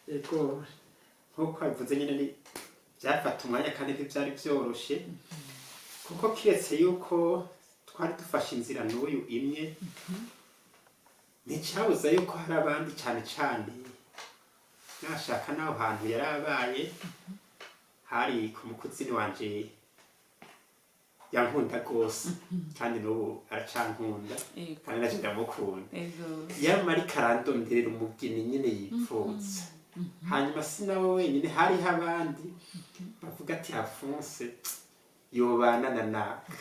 Ego nkuko bivuze nyine ni byafata umwanya kandi ntibyari byoroshe kuko kiretse yuko twari dufashe inzira n'uyu imwe nticyabuza yuko hari abandi cyane cyane nashaka naho hantu yarabaye hari ku mukuzini wanje yankunda gose kandi n'ubu aracankunda kandi naje ndamukunda yamara ikarandonderera umugeni nyine yipfutse hanyuma sinawe wenyine hariho abandi bavuga ati Alphonse yobana na naka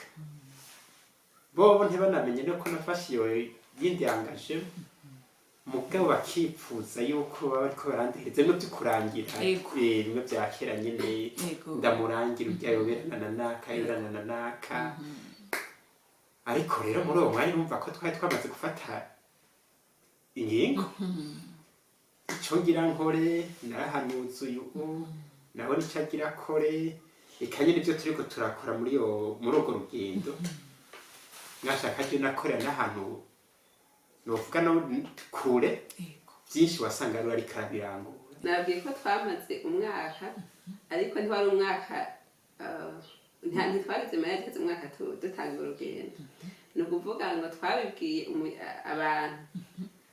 bobo ntibanamenye no ko nafashe iyo yindi yangaje mugabo bakipfuza yuko baba bariko barandereza no byikurangira bimwe bya kera nyine ndamurangira ujya yoberana na naka yoberana na naka ariko rero muri uwo mwanya numva ko twari twamaze gufata ingingo icyo ngira nkore narahanuza uyu nawe nicyo agira akore ikanye nibyo turiko turakora muri urwo rugendo mwashaka ryo nakorera n'ahantu novuga no kure byinshi wasanga ari ari karabirangura nabwiye ko twamaze umwaka ariko ntiwari umwaka ntitwagize mayageze umwaka dutanga urugendo ni ukuvuga ngo twabibwiye abantu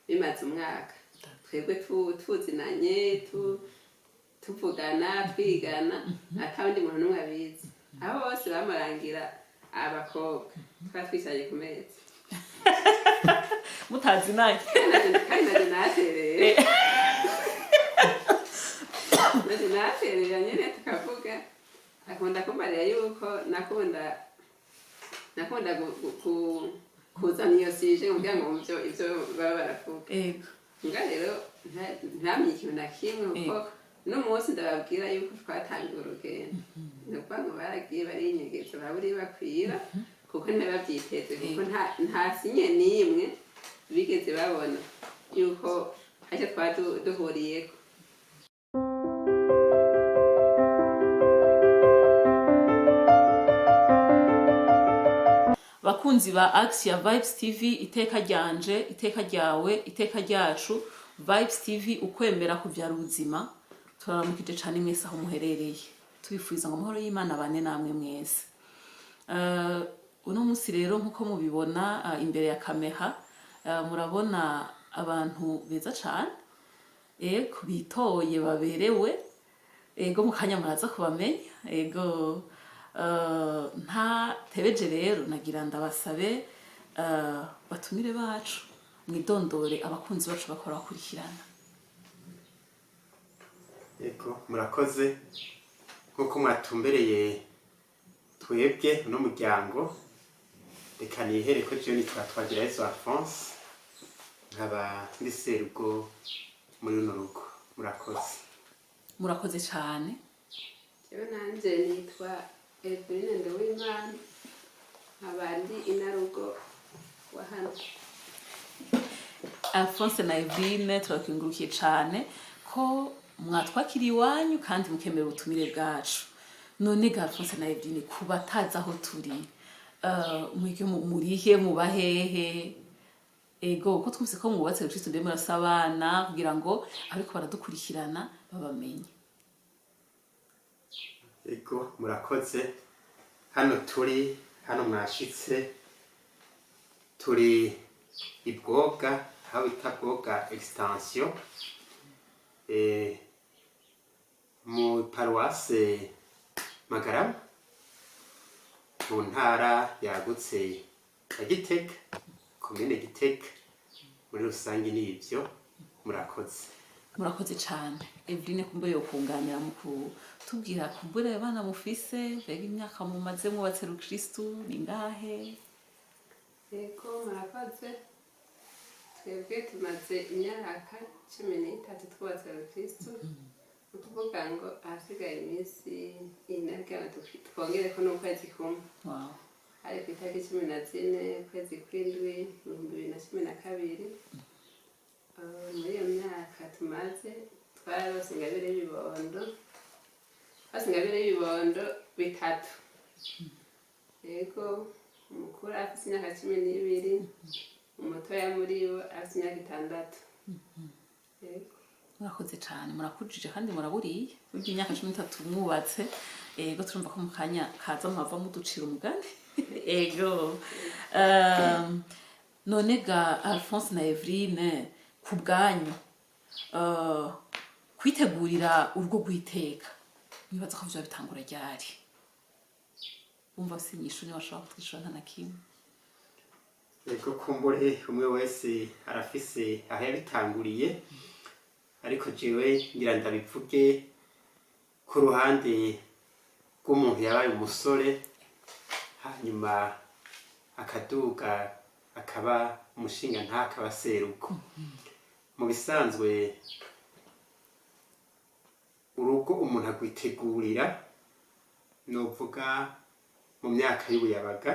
bimaze umwaka twebwe tuzinanye tuvugana twigana atawundi muntu n'umwe abizi aho bose bamurangira abakobwa twari twicaye ku meza mutazinanye kandi naje natereye nyine tukavuga akunda kumbarira yuko nakunda kuzana iyo sije kugira ngo ibyo baba baravuga nga rero ntamenye ikintu na kimwe kuko n'umunsi ndababwira yuko twatangiye urugendo ni ukuvuga ngo baragiye barinyegeza baburi bakwira kuko ntibabyiteze kuko nta sinye n'imwe bigeze babona yuko icyo twari duhuriyeko. bakunzi ba Axia Vibes TV, iteka ryanje, iteka ryawe, iteka ryacu. Vibes TV, ukwemera kuvyara ubuzima. Turaramukije cyane mwese aho muherereye, tubifuriza ngo amahoro y'Imana bane namwe mwese. Uno munsi rero nkuko mubibona imbere ya kamera murabona abantu beza cyane ego bitoye baberewe ego mukanya muraza kubamenya ego nta tebeje rero nagira ndabasabe batumire bacu mwidondore abakunzi bacu bakora bakurikirana. Ego murakoze nkuko mwatumbereye twebwe no muryango reka nihere ko je nitwa Twagirayezu Alphonse nkaba ndi serugo muri runo rugo. Murakoze cyane. Jewe nanje nitwa Eveline Nduwimana abandi inarugo wa hano. Alphonse na Eveline turakingurukiye cyane ko mwatwakiriye iwanyu kandi mukemera ubutumire bwacu. None ga Alphonse na Eveline kubataza aho turi mwige murihe mubahehe ego ko twumvise ko mwubatse Kristo ndemera sabana kugira ngo ariko baradukurikirana babamenye. Ego murakoze hano mwashitse turi ibwoga aho bita Bwoga extension mu paroisse Magarama mu ntara yagutse ya Gitega komine Gitega muri rusange n'ibyo. Murakoze cyane. Eveline kumbe yo kunganira mu kutubwira kumbure abana mufise mbega imyaka mumaze mwubatse Kristo ningahe? Ego murakoze twebwe tumaze imyaka 13 twubatse Kristo ukuvuga ngo ahasigaye iminsi inagana twongere ko n'ukwezi kumwe. Wow. Ari ku itariki 14 kwezi kw'indwi 2012 muri iyo myaka tumaze twarose ingabire y'ibibondo bitatu. Yego umukuru afite imyaka 12 umutoya muri bo afite imyaka 6. Yego murakoze cyane murakujije kandi muraburiye burya imyaka 13 mwubatse ego turumva ko mu kanya kaza muhava muducira umugani ego none ga Alphonse na Eveline ku bwanyu kwitegurira urugo rw'iteka nibaza ko vyo bitangura ryari umva sinyisho ni washaka kutwishura nta nakimwe ego kumbure umwe wese arafise aho yabitanguriye ariko jewe ngira ndabivuge ku ruhande rw'umuntu yabaye umusore hanyuma akaduga akaba umushinga ntakaba seruko mu bisanzwe urugo umuntu agwitegurira novuga mu myaka y'ubuyabaga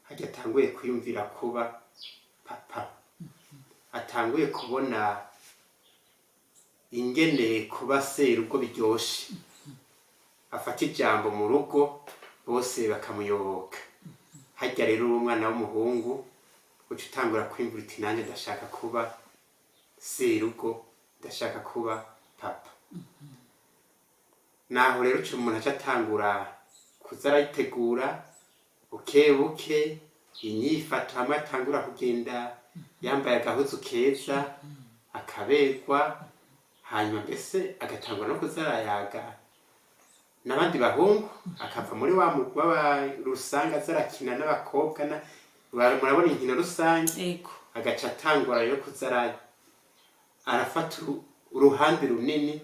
hajya atanguye kwiyumvira kuba papa atanguye kubona ingene kuba serugo biryoshe afata ijambo mu rugo bose bakamuyoboka hajya rero umwana w'umuhungu uca utangura kwiyumvira uti nanjye ndashaka kuba serugo ndashaka kuba papa naho rero uca umuntu aca atangura kuza arayitegura buke inyifato hamwe atangura kugenda yambaye agahuzu keza akaberwa hanyuma mbese agatangura no kuza arayaga n'abandi bahungu akava muri wa mugwa rusanga azarakina n'abakobwa murabona inkino rusange agaca atangura rero kuza arafata uruhande runini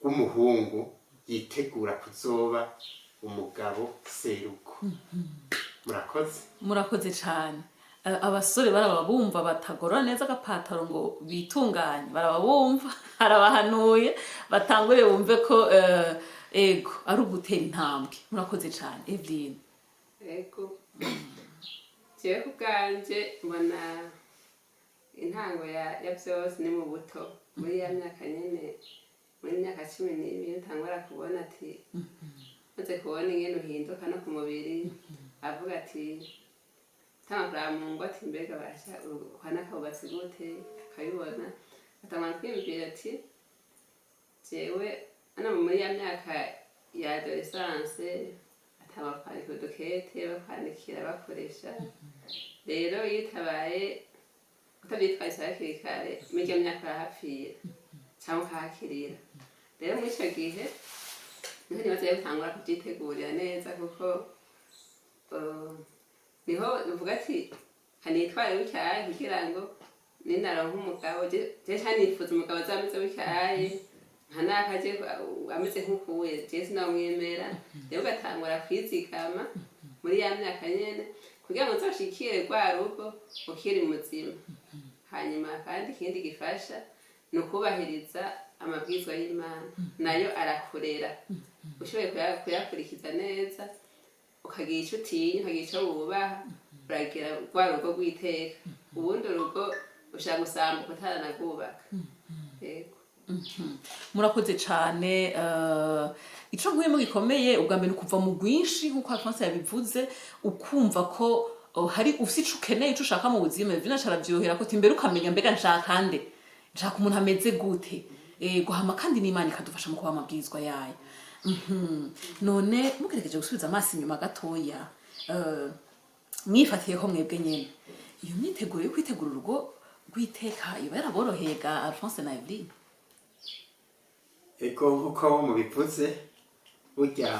rw'umuhungu yitegura kuzoba umugabo seruko murakoze cyane abasore barababumva batagorora neza agapataro ngo bitunganye barababumva harabahanuye batangure bumve ko ego ari ugutera intambwe murakoze cyane Eveline ego jewe kubwanje mbona intango ya byose ni mu buto muri ya myaka nyene muri myaka 12 ntangura kubona ati maze kubona ingene uhinduka no ku mubiri avuga ati tamagara mu ngo ati mbega basha ukana kaubatse gute akabibona atamara kwiyumvira ati jewe ana muri ya myaka ya adolescence ataba kwandika udukete bakwandikira bakoresha rero yitabaye utabyitwaye hakiri kare muri ya myaka hapfira cyangwa hakirira rero muri icyo gihe niho nibaza gutangura kubyitegurira neza kuko niho uvuga ati hanitware w'icyayi kugira ngo ninaronka umugabo je nifuza umugabo azameze w'icyayi nkanakaje ameze nk'ukuye je sinamwemera rero gatangura kwizigama muri ya myaka nyene kugira ngo nzoshikire rwa rugo ukiri muzima hanyuma kandi ikindi gifasha ni ukubahiriza amabwizwa y'Imana nayo arakurera ushoboye kuyakurikiza neza ukagira icyo utinya ukagira icyo wubaha uragira rwa rugo rw'iteka ubundi urugo ushaka gusambuka utaranagubaka yego murakoze cyane ico nkuyemo gikomeye ubwa mbere kuva mu gwinshi nkuko Alphonse yabivuze ukumva ko hari ufite ico ukeneye ico ushaka mu buzima bivina caravyohera ko timbere ukamenya mbega nshaka nde nshaka umuntu ameze gute guhama kandi n'Imana ikadufasha mu kuba amabwizwa yayo none mugerageje gusubiza amaso inyuma gatoya mwifatiyeho mwebwe nyene iyo myiteguro yo kwitegura urugo rw'iteka iba yaraboroheye ga Alphonse na Eveline ego nkuko mubivuze burya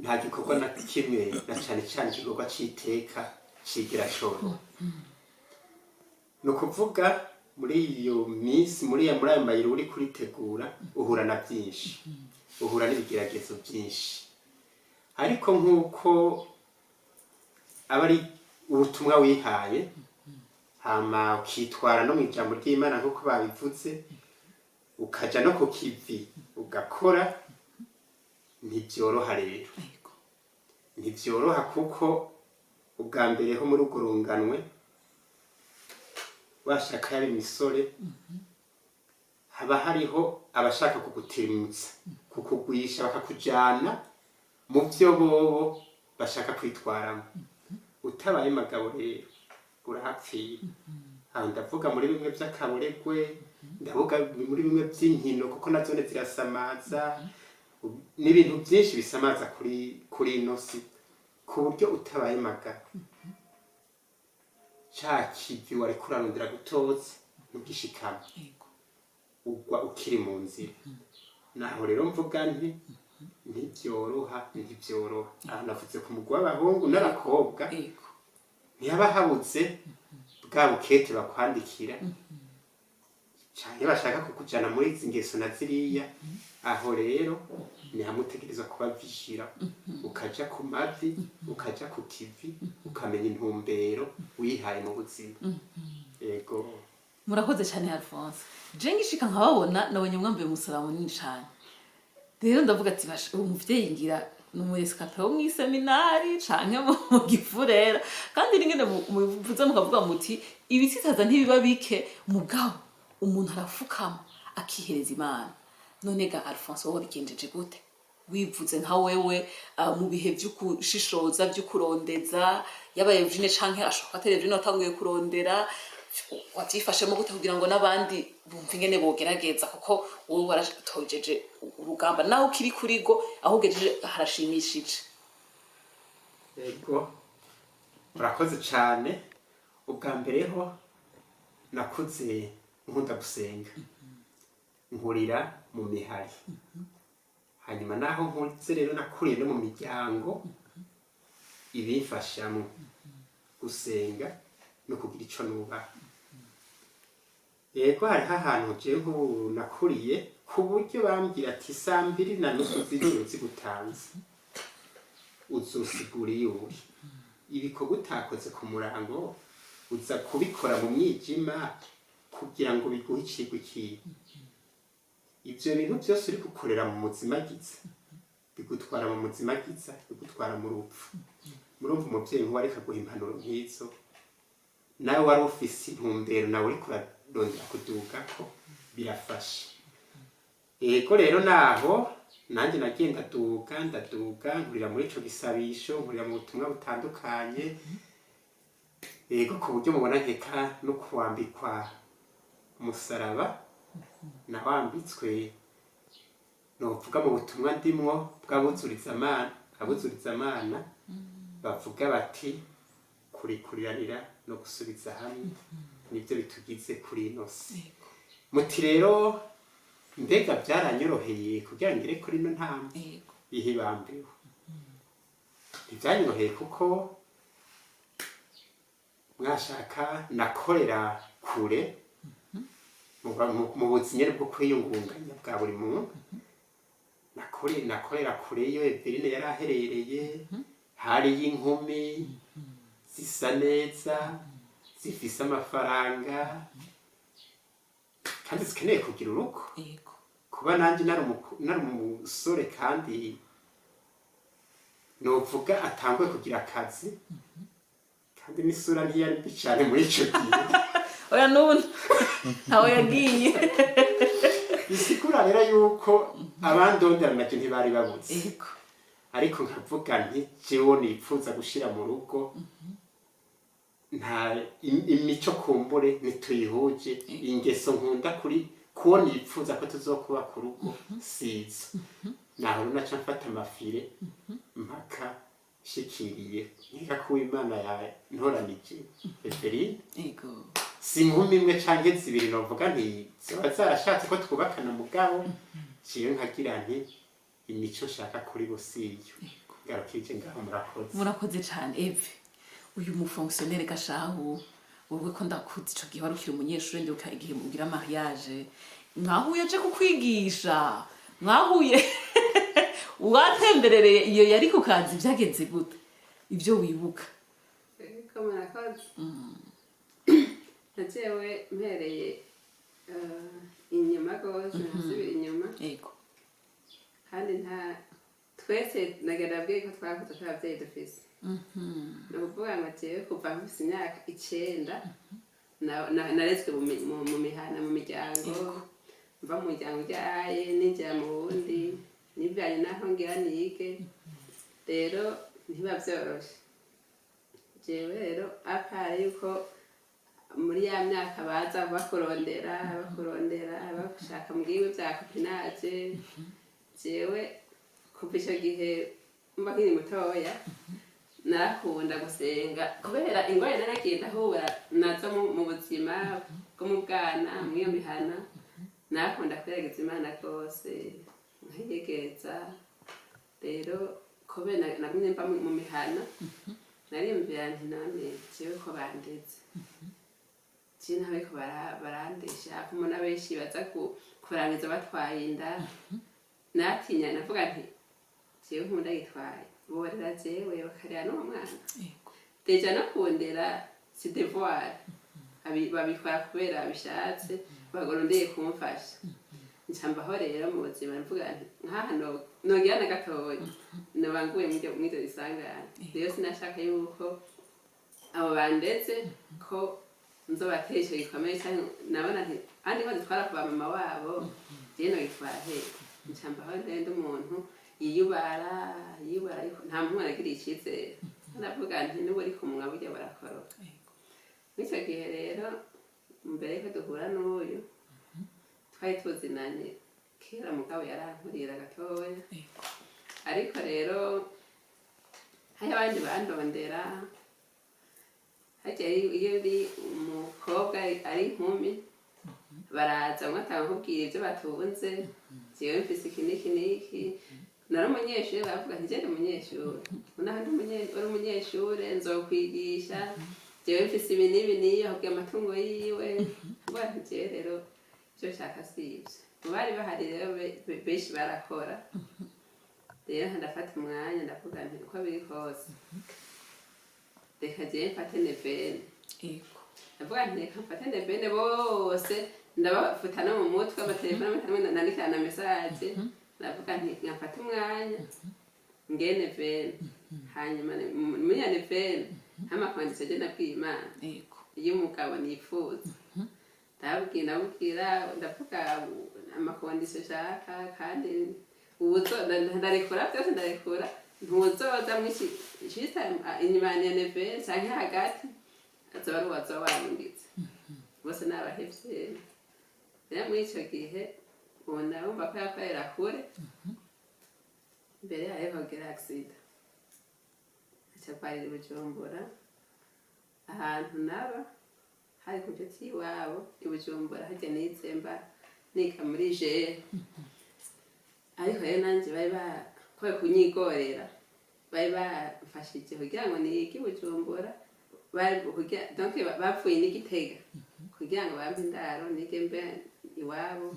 nta gikorwa na kimwe na cyane cyane igikorwa c'iteka cigira shoro no kuvuga muri iyo minsi muri ayo mayiro uri kuritegura uhura na byinshi uhura n'ibigeragezo byinshi ariko nkuko abari ubutumwa wihaye hama ukitwara no mu ijambo ry'Imana nkuko babivuze ukaja no ku kivi ugakora ntibyoroha rero ntibyoroha kuko ubwa mbere ho muri urunganwe washaka yari imisore haba hariho abashaka kugutimutsa kukugwisha bakakujana mu byo bobo bashaka kwitwaramo utabaye magabo rero urahapfira aho ndavuga muri bimwe by'akaburegwe ndavuga muri bimwe by'inkino kuko nazone zirasamaza n'ibintu byinshi bisamaza kuri ino si ku buryo utabaye magara ca kivi wari kurarondera gutoza ntugishikame ugwa ukiri mu nzira naho rero mvuga nti ntibyoroha aha navuze ku mugwi w'abahungu n'abakobwa ntihaba habuze bwa bukete bakwandikira canke bashaka kukujana muri izi ngeso na ziriya aho rero ni hamwe utegerezwa kuba vishira ukaja ku mavi ukaja ku kivi ukamenya intumbero wihaye mu buzima yego murakoze cyane Alphonse je ngishika nkababona nabonye mwambaye umusaraba munini cyane rero ndavuga ati basha uwo muvyeyi ngira n'umueskape wo mw'iseminari canke mu gifurera kandi ringene muvuze mukavuga muti ibitsitaza ntibiba bike mugabo umuntu arafukama akihereza Imana none ga Alphonse wowe bigenjeje gute wivuze nka wewe mu bihe by'ukushishoza by'ukurondeza yabaye Eugene canke ashoka televiziyo atanguye kurondera watifashemo gute kugira ngo nabandi bumva ingene bogerageza kuko wowe waratojeje urugamba naho kiri kurigo aho gejeje harashimishije yego murakoze cyane ubwa mbere ho nakuze nkunda gusenga nkurira mu mihari hanyuma naho nkuze rero nakuriye no mu miryango ibifasha mu gusenga no kugira ico nubaha yego hariho ahantu je nk'ubu nakuriye ku buryo bambwira ati sambiri na nusu z'ijoro zigutanze uzosigura iyo uri ibikorwa utakoze ku murango uza kubikora mu mwijima kugira ngo biguhe icigwa ikihe ivyo bintu byose uri gukorera mu muzima giza bigutwara mu muzima giza bigutwara mu rupfu murumva umuvyeyi nkuba ariko aguha impanuro nk'izo nawe wari ufise intumbero nawe uriko urarondera kudugako birafasha yego rero naho nanjye nagiye ndaduga nkurira muri ico gisabisho nkurira mu butumwa butandukanye yego ku buryo mubona nkeka no kuwambikwa umusaraba nawambitswe novuga mu butumwa ndimwo bw'abuzuriza amana bavuga bati kurikuriranira no gusubiza hamwe nibyo bitugize kuri ino si muti rero mbega byaranyoroheye kugira ngire kuri ino ntambwe ihibambiwe ntibyanyoroheye kuko mwashaka nakorera kure mu buzinyere bwo kwiyungunganya bwa buri muntu nakorera kure iyo Eveline yari aherereye hari y'inkumi zisa neza zifise amafaranga kandi zikeneye kugira urugo kuba nanjye nari umusore kandi novuga atanguye kugira akazi kandi n'isura ntiyari mbi cane muri ico gihe oya n'ubu ntawe yagiye bisigura rero yuko abandondera navyo ntibari babuze ariko nkavuga nti jewe nipfuza gushira mu rugo nta imico kumbure nituyihuje ingeso nkunda kuri kuwo nipfuza ko tuzokuba ku rugo sizo naho naca mfata amafire mpaka shikiriye nkeka ko Imana yantoranije Eveline si inkumi imwe canke zibiri novuga nti ziba zarashatse ko twubakana mugabo ciwe nkagira nti imico nshaka kuri bo siyo garukije ngaho murakoze cane Eve uyu mufonctionnaire gashahu wowe ko ndakuzi ico gihe warukira umunyeshuri ndi ukagiye mugira mariage mwahuye je kukwigisha mwahuye watemberereye iyo yari ku kazi byagenze gute ibyo wibuka ko murakoze najewe mpereye inyuma gose nasubira inyuma yego kandi nta twese nagarabwiye ko twakoze twabyeyi dufise ni ukuvuga ngo jewe kuva mfise imyaka 9 narezwe mu mihana mu miryango mva mu muryango ujyaye ninjira mu wundi nibyaye naho ngira nige rero ntiba byoroshe jewe rero apara yuko muri ya myaka baza bakurondera bashaka mu gihugu bya kopinaje jewe kuva icyo gihe mba nkiri mutoya narakunda gusenga kubera ingorane naragiye ndahura nazo mu buzima bwo mu bwana mw'iyo mihana narakunda kweregeza Imana rwose nkayegereza rero kubera nagumye mba mu mihana nariyumvira nti none jewe ko bandeze je ntabe ko barandesha kumona benshi baza kurangiza batwaye inda natinya navuga nti jewe nkunda yitwaye borera jewe bakarera n'uwo mwana deja no kundera si devoir babikora kubera bishatse bagorondeye kumfasha ncambaho rero mu buzima navuga nti nkaha nogira na gatoya nabanguye mw'iryo risangane rero sinashaka yuko abo bandetse ko nzobatesha gikomeye cyane nabona nti andi ko zitwara kuba mama wabo je no gitwara he ncambaho ndende umuntu yiyubara nta muntu aragira icyizere navuga nti n'ubu ari kumwa burya barakoroka n'icyo gihe rero mbere ko duhura n'uyu twari tuzinanye kera mugabo yarankurira gatoya ariko rero hari abandi bandondera hajya iyo uri umukobwa ari inkumi baraza umwe atakubwira ibyo batunze jewe mfise iki nari umunyeshuri baravuga nti jende umunyeshuri unahandi uri umunyeshuri nzokwigisha jewe mfise ibi n'ibi niyo akubwira amatungo yiwe vuga nti jewe rero ivyo nshaka sivyo mu bari bahari rero benshi barakora rero ndafata umwanya ndavuga nti uko biri kose reka jewe mfate nevene ndavuga nti reka mfate nevene bose ndabafuta no mu mutwe amatelefone amwe nandikana na message ndavuga nti ngafata umwanya ngene vene hanyuma muri ya nevene amakondisiyo je nabwiye Imana iyo umugabo nifuza ndabwira ndavuga amakondisiyo nshaka kandi ndarekura byose ndarekura ntuzoza mw'iki inyuma ya nevene canke hagati azoba ari uwazoba warungitse bose n'abahevye rero muri ico gihe ubona wumva ko yakorera kure mbere yayo hogera agisida aca kwarira i Bujumbura ahantu naba hari ku nshuti iwabo i Bujumbura harya nizemba nika muri jere ariko rero nanje bari bakoye kunyigorera bari bafashije kugira ngo nige i Bujumbura donc bapfuye n'Igitega kugira ngo bampe indaro nige mbe iwabo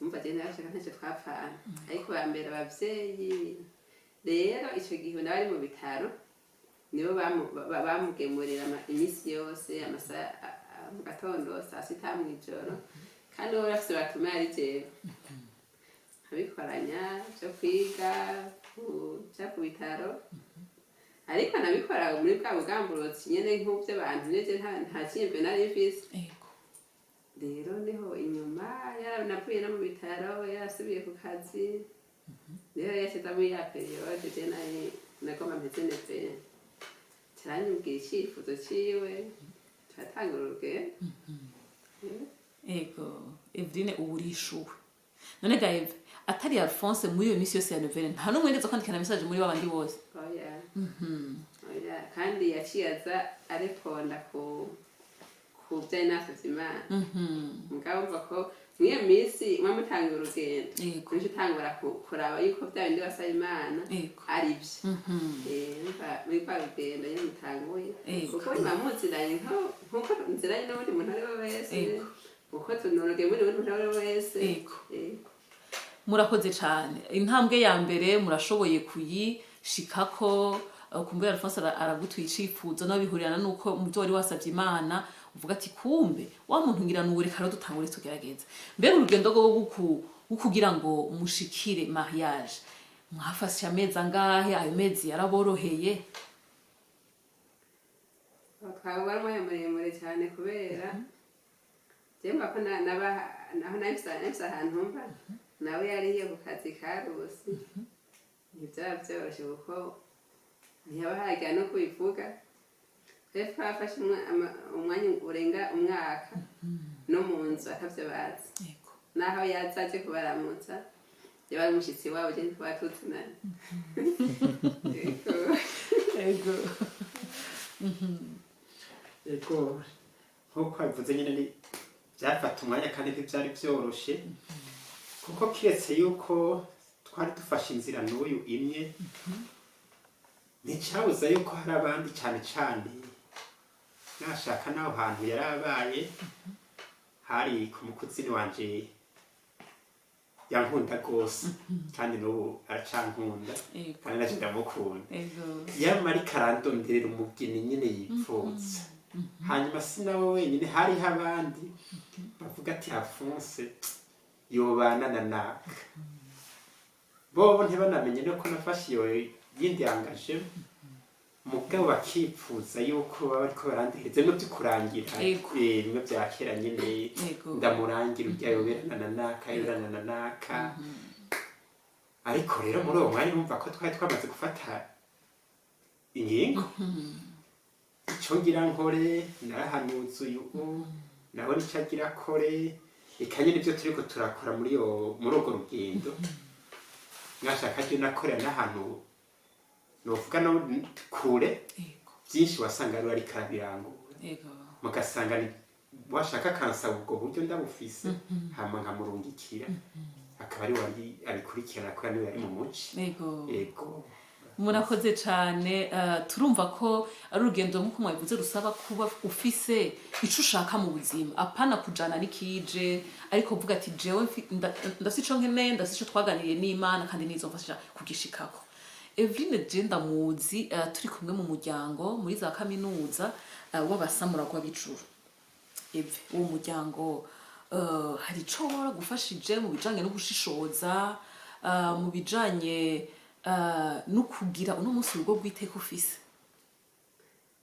umva je narashaka ntacyo twapfana ariko bambera abavyeyi rero ico gihe nabari mu bitaro nibo bamugemurira imisi yose amasaha mu gatondo saa sita mw'ijoro kandi uwo bafise batuma yari jewe nkabikoranya vyo kwiga kuja ku bitaro ariko nabikora muri bwa bugamburutsi nyene nk'uvyo abantu neje nta cyimbe nari mfise rero niho inyuma yaranavuye no mu bitaro yarasubiye ku kazi rero yashyize muri ya periyode je nagomba mpeze nevene caranyibwira icifuzo ciwe turatangura urugendo ego Eveline ubu urishuwe none ga Eve atari Alphonse muri iyo misi yose ya nevene nta n'umwe yigeze kwandikana message muri babandi bose oya kandi yaciye aza areponda ku bya nasavye Imana mugabo mva ko mw'iyo misi mwamutanga urugendo nico utangura kuraba yuko bya bindi basaba Imana ari byo muri kwa rugendo nyene mutanguye kuko mwamuziranye nkuko nziranye n'ubundi muntu ari we wese uko tunuruge muri ubundi muntu ari we wese murakoze cyane intambwe ya mbere murashoboye kuyishikako kumbura Alphonse aragutuye icifuzo no bihurirana nuko muvyo wari wasavye Imana uvuga ati kumbe wa muntu ngira nuwe reka dutangure tugerageza mbere urugendo rwo kugira ngo mushikire mariage mwafashe amezi angahe ayo mezi yaraboroheye twabara muremure cyane kubera jemba ko naho nahise ahantu mba nawe yariye ku kazi ka Rusi ntibyaba byoroshye kuko ntiyaba hajya no kubivuga rero twafashe umwanya urenga umwaka no mu nzu atavyo bazi naho yaza aje kubaramutsa yaba ari umushyitsi wabo je ntitwaba tuzinanye ego nk'uko bivuze nyine ni byafata umwanya kandi ntibyari byoroshe kuko kiretse yuko twari dufashe inzira n'uyu imwe nticyabuza yuko hari abandi cyane cyane nashaka n'aho hantu yari abaye hari ku mukuzini wanje yankunda rwose kandi n'ubu aracankunda kandi naje ndamukunda yama ariko arandonderera umugeni nyine yipfutse hanyuma si nawe wenyine hariho abandi bavuga ati Alphonse yobana na naka bobo ntibanamenye no ko nafashe iyo yindi yangaje mugabo bakipfuza yuko baba bariko barandehereza no byikurangira bimwe bya kera nyine ndamurangira ujya yoberana na naka yoberana na naka ariko rero muri uwo mwanya numva ko twari twamaze gufata ingingo icyo ngira nkore narahanuza uyu naho nicyo agira kore reka nyine ibyo turiko turakora muri urwo rugendo mwashaka ryo nakorera n'ahantu novuga no kure byinshi wasanga ari karabirangura mugasanga washaka kansaba ubwo buryo ndabufise hama nkamurungikira akaba ari wari abikurikirana ko niwe yari mu muci yego murakoze cyane turumva ko ari urugendo nk'uko mwabivuze rusaba kuba ufise icyo ushaka mu buzima apana kujana n'ikije ariko uvuga ati jewe ndafise ico nkeneye ndafise ico twaganiriye n'Imana kandi nizomfasha kugishikako Eveline Jenda muzi turi kumwe mu muryango muri za kaminuza w'abasamura rw'abicuru uwo muryango hari ico waragufashije mu bijanye no gushishoza mu bijanye no kugira uno munsi urugo rw'iteka ufise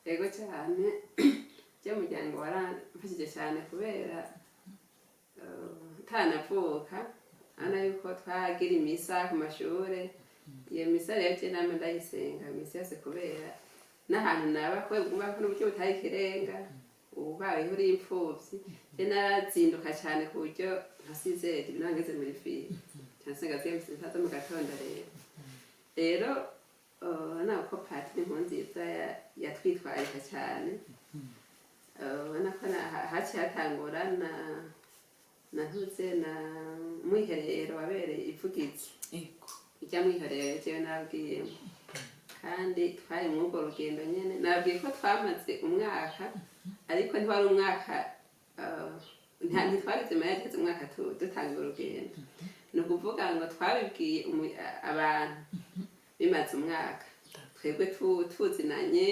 yego cyane byo muryango waramfashije cyane kubera tanavuka ana yuko twagira imisa ku mashure iyo misa rero je namwe ndayisenga imisa yose kubera n'ahantu naba kwe bwumva ko n'uburyo butari ikirenga ubayeho uri imfuvyi je narazinduka cyane ku buryo nkasizeye nangeze muri fili cyansenga ziyemse ntaza mu gatondo rero nako Patiri Nkunziza yatwitwarika cyane ubona ko haciye hatangura na ntuze na mwiherero wabereye ivugizi ijya mwiherero jewe nabwiyemo kandi twari muri urwo rugendo nyene nabwiye ko twamaze umwaka ariko ntiwari umwaka ntitwagize mayageze umwaka dutanga urugendo ni ukuvuga ngo twabibwiye abantu bimaze umwaka twebwe tuzinanye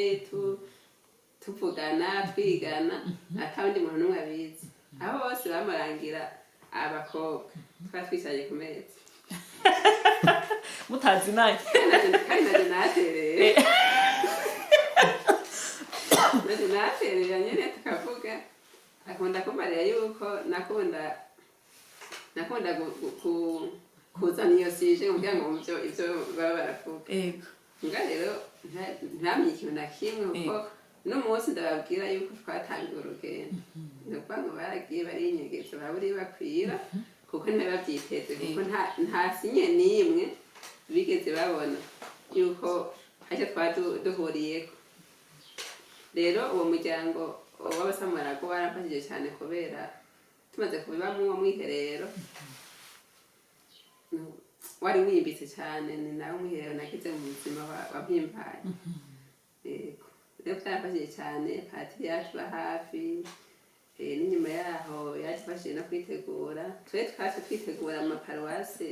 tuvugana twigana atawundi muntu n'umwe abizi aho bose bamurangira abakobwa twari twicaye ku meza mutazinanye kandi naje natereye nyene tukavuga akunda kumbarira yuko nakunda kuzana iyo sije kugira ngo ivyo baba baravuga nga rero ntamenye ikintu na kimwe kuko n'umunsi ndababwira yuko twatangiye urugendo ni ukuvuga ngo baragiye barinyegeje baburi bakwira kuko ntibabyiteze kuko nta sinye n'imwe bigeze babona yuko icyo twari duhuriyeko rero uwo muryango w'abasamurago waramfashije cyane kubera tumaze kubibamo uwo mwiherero wari wimbitse cyane ni nawe mwiherero nagize mu buzima wampimbaye rero byarafashije cyane Patiri yacuba hafi n'inyuma yaho yadufashije no kwitegura twe twaje twitegura amaparuwase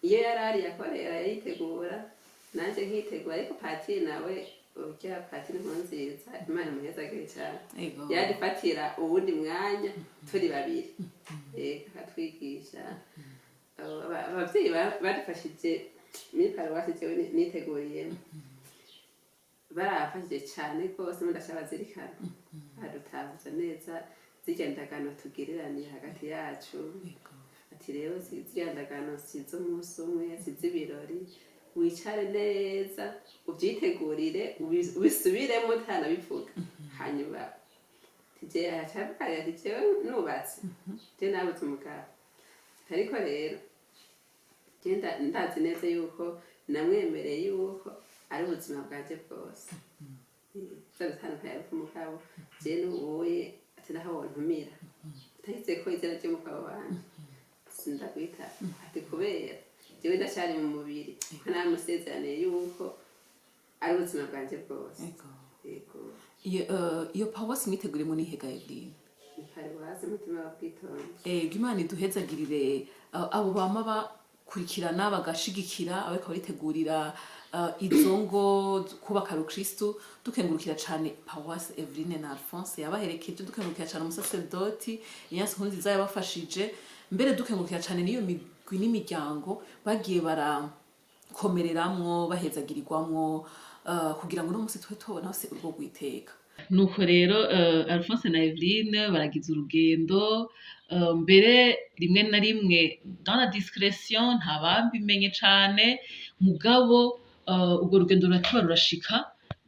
iyo yari ari yakorera yayitegura nanjye nkitegura ariko Patiri nawe urya Patiri Nkunziza Imana imuhezagire cyane yadifatira uwundi mwanya turi babiri akatwigisha abavyeyi badufashije muri paruwasi jewe niteguriyemo barafashije cyane rwose mudashabazirikana badutahuza neza zigendagano tugiriraniye hagati yacu ati rero zigendagano sizo umunsi umwe sizo ibirori wicare neza ubyitegurire ubisubiremo utanabivuga hanyuma tije acavuga ati jewe nubatse je nabuze umugabo ariko rero je ndazi neza yuko namwemereye yuko ari ubuzima bwanje bwose satandukanye k'umugabo je n'uwoye ati naho ntumira tahize ko izina ry'umugabo wanje sindakwita ati kubera jewe ndacyari mu mubiri ko namusezeraniye yuko ari ubuzima bwanje bwose yego iyo paruwasi mwiteguremo nihega Eveline paruwasi mutima wa kwitonda Imana iduhezagirire abo bama bakurikirana bagashigikira abeka baritegurira izo ngo kubaka Kristo dukengurukira cyane paruwasi Eveline na Alphonse yabaherekeje dukengurukira cyane umusaserdoti Ignace Nkurunziza yabafashije mbere dukengurukira cyane niyo migwi n'imiryango bagiye barakomereramwo bahezagirirwamwo kugira ngo no musi twe tubona hose urwo gwiteka nuko rero Alphonse na Eveline baragize urugendo mbere rimwe na rimwe dans la discrétion ntababimenye cane mugabo ubwo rugendo rurateba rurashika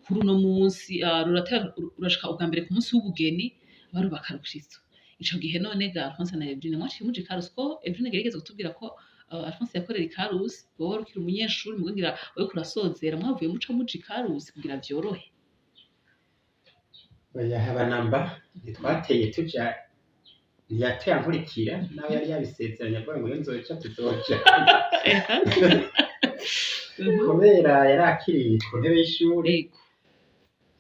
kuri uno munsi rurateba rurashika ubwa mbere ku munsi w'ubugeni barubaka Kristo ico gihe none ga Alphonse na Eveline mwaciye muje Karusi ko Eveline gerageza kutubwira ko Alphonse yakorera Karusi wowe urukira umunyeshuri mugira we kurasozera mwavuye muca muje Karusi kugira vyorohe haba namba ntitwateye tuja ntiyateye ankurikira nawe yari yabisezeranya avuga ngo iyo nzoca tuzoja kubera yari akiri ku ntebe y'ishuri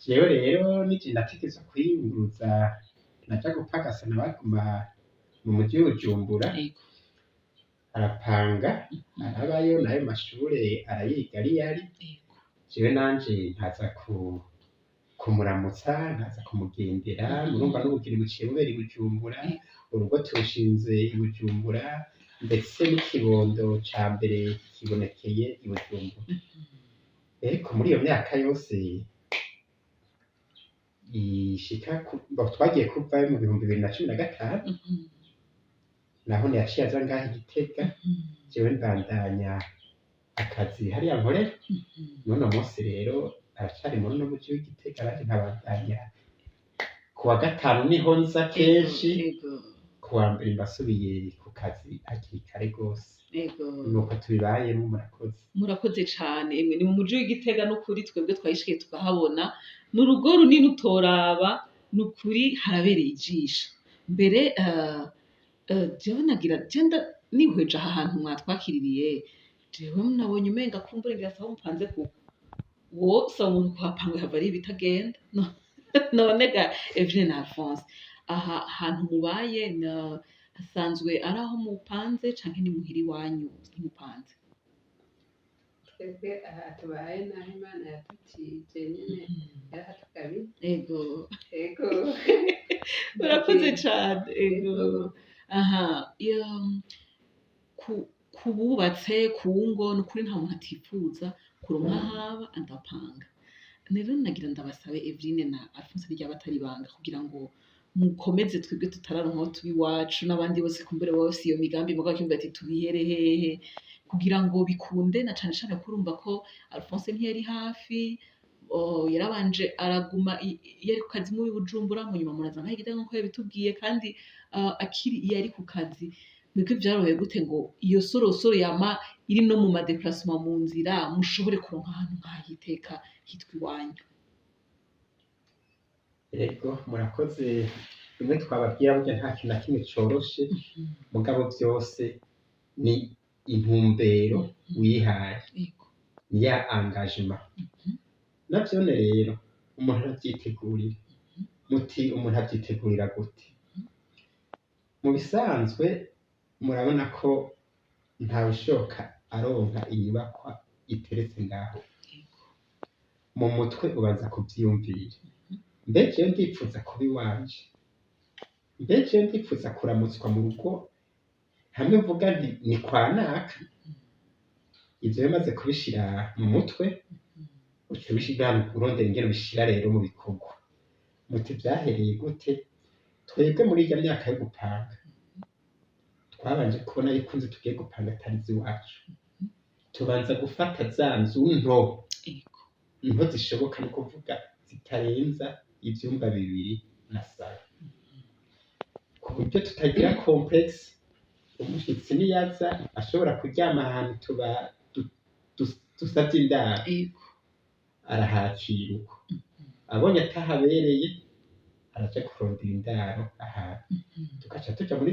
jewe rero nije ndatekereza kwiyunguruza naja gupagasa nabaguma mu muji w'Ubujumbura arapanga arabayo nayo mashure arayiga ari yari jewe nanje nkaza kumuramutsa nkaza kumugendera murumva n'ubugeni buciye bubera i Bujumbura urugo turushinze i Bujumbura ndetse n'ikibondo ca mbere kibonekeye i Bujumbura ariko muri iyo myaka yose ishika twagiye kuvayo mu 2015 naho yaciye aza ngaho Igitega jewe ndandanya akazi hariya nkorera none munsi rero aracari muri no muji w'Igitega ariko nkabandanya kuwa gatanu niho nza kenshi kuwa mbere mbasubiye ku kazi hakiri kare gose nuko tubibayemo murakoze cane emwe ni mu muji w'Igitega n'ukuri twebwe twayishikiye tukahabona n'urugo runini utoraba n'ukuri harabereye ijisho mbere jewe nagira genda nihweje aha hantu mwatwakiririye jewe nabonye umenga kumbure ngira mupanze ku wo so umuntu kuhapanga hava ari bitagenda none ga Eveline na Alphonse aha hantu mubaye hasanzwe ari aho mupanze canke ni muhiri wanyu ntimupanze twebwe aha tubaye naho Imana yatutije nyene yarahatugabiye ego murakoze cane ego aha kububatse ku ngo n'ukuri nta muntu atifuza kuronka haba andapanga rero nagira ndabasabe Eveline na Alphonse rya batari banga kugira ngo mukomeze twebwe tutararonka tubi wacu n'abandi bose kumbere bose iyo migambi muga kimwe ati tubihere hehe kugira ngo bikunde na cane cane kurumva ko Alphonse ntiyari hafi yarabanje araguma yari ku kazi mu Bujumbura mu nyuma muraza ngaho Igitega nko yabitubwiye kandi akiri yari ku kazi mwebwe byaroheye gute ngo iyo sorosoro yama iri no mu madeplasement mu nzira mushobore kuronka ahantu nk'ahiteka hitwa iwanyu ego murakoze bimwe twababwira burya nta kintu na kimwe coroshe mugabo byose ni intumbero wihaye ni ya engagement navyone rero umuntu avyitegurira muti umuntu avyitegurira gute mu bisanzwe murabona ko ntawushoka aronka inyubakwa iteretse ngaho mu mutwe ubanza kuvyiyumvira mbese iyo ndipfuza kuba iwanje mbese iyo ndipfuza kuramutswa mu rugo hamwe mvuga nti ni kwa naka ivyo bimaze kubishira mu mutwe uca ubishira urondera ingene ubishira rero mu bikorwa muti vyahereye gute twebwe muri irya myaka yo gupanga twabanje kubona yuko inzu tugiye gupanga atari iwacu tubanza gufata za nzu nto zishoboka ni kuvuga zitarenza ivyumba 2 na salo ku buryo tutagira complexe. Umushitsi niyaza ashobora kuryama ahantu dusavye indaro arahakira uko abonye atahabereye araja kurondera indaro ahantu tugaca tuja muri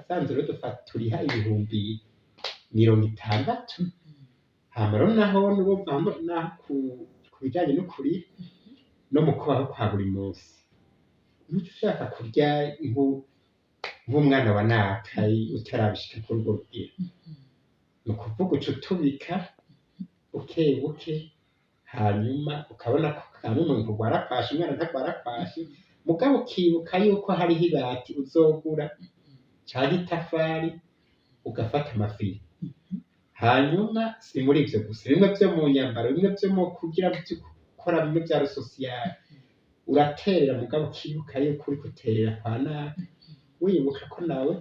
sanzuro turiha 60,000 hama rero naho nubo naho ku bijanye n'ukuri no mu kubaho kwa buri munsi nuko ushaka kurya nk'umwana wa nakayi utarabishika kuri urwo rugero ni ukuvuga uca utubika buke buke hanyuma ukabona ko kamwe umuntu rwarakwashe umwana ntarwarakwashe mugabo ukibuka yuko hariho ibati uzogura canke itafari ugafata amafiri hanyuma si muri ivyo gusa bimwe vyo mu nyambaro bimwe vyo mu kugira gukora bimwe vya rusosiyali uraterera mugabo ukibuka yuko uri guterera kwa naka wibuka ko nawe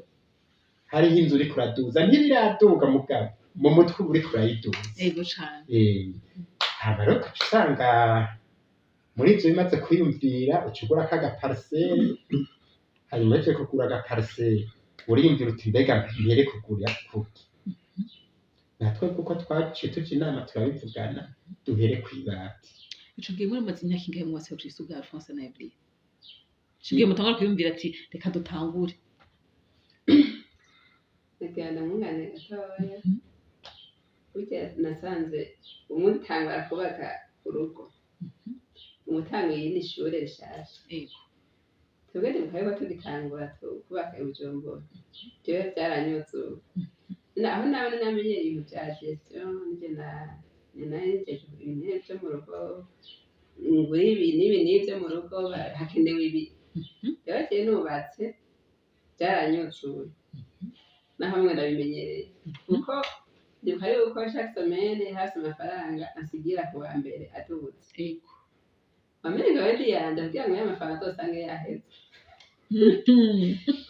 hariho inzu uriko uraduza ntibiraduga mugabo mu mutwe uba uriko urayiduza. Yego cane. Hama rero ugaca usanga muri ivyo bimaze kwiyumvira uca ugura k'agapariseri hanyuma uhejeje kugura agapariseri uriyumvira uti mbega mpere kugura kuki natwe kuko twaciye tuja inama turabivugana duhere kw'ibati. Ico gihe muri maze imyaka ingahe mwase kw'isi bwa Alphonse na Evelyn? Shigiye mutangura kwiyumvira ati reka dutangure. Nagana mungane gatoya. Burya nasanze umutangura kubaka urugo. Umutanguye iyindi shure rishasha. Yego. Twebwe ntibukaba tugitangura kubaka ibujumbura. Jewe vyaranyuzuye. Naho nabone namenye ibintu vya gestion nje nanje ibintu vyo mu rugo ngura ibi n'ivyo mu rugo hakenewe ibi. Rero jewe nubatse vyaranyuzuye. Naho hamwe ndabimenyereye kuko ndibuka yuko chaque semaine hasi amafaranga ansigira ku wa mbere atubutse. Yego. Wamenye gahunda yanje kugira ngo y'amafaranga azosange yaheze.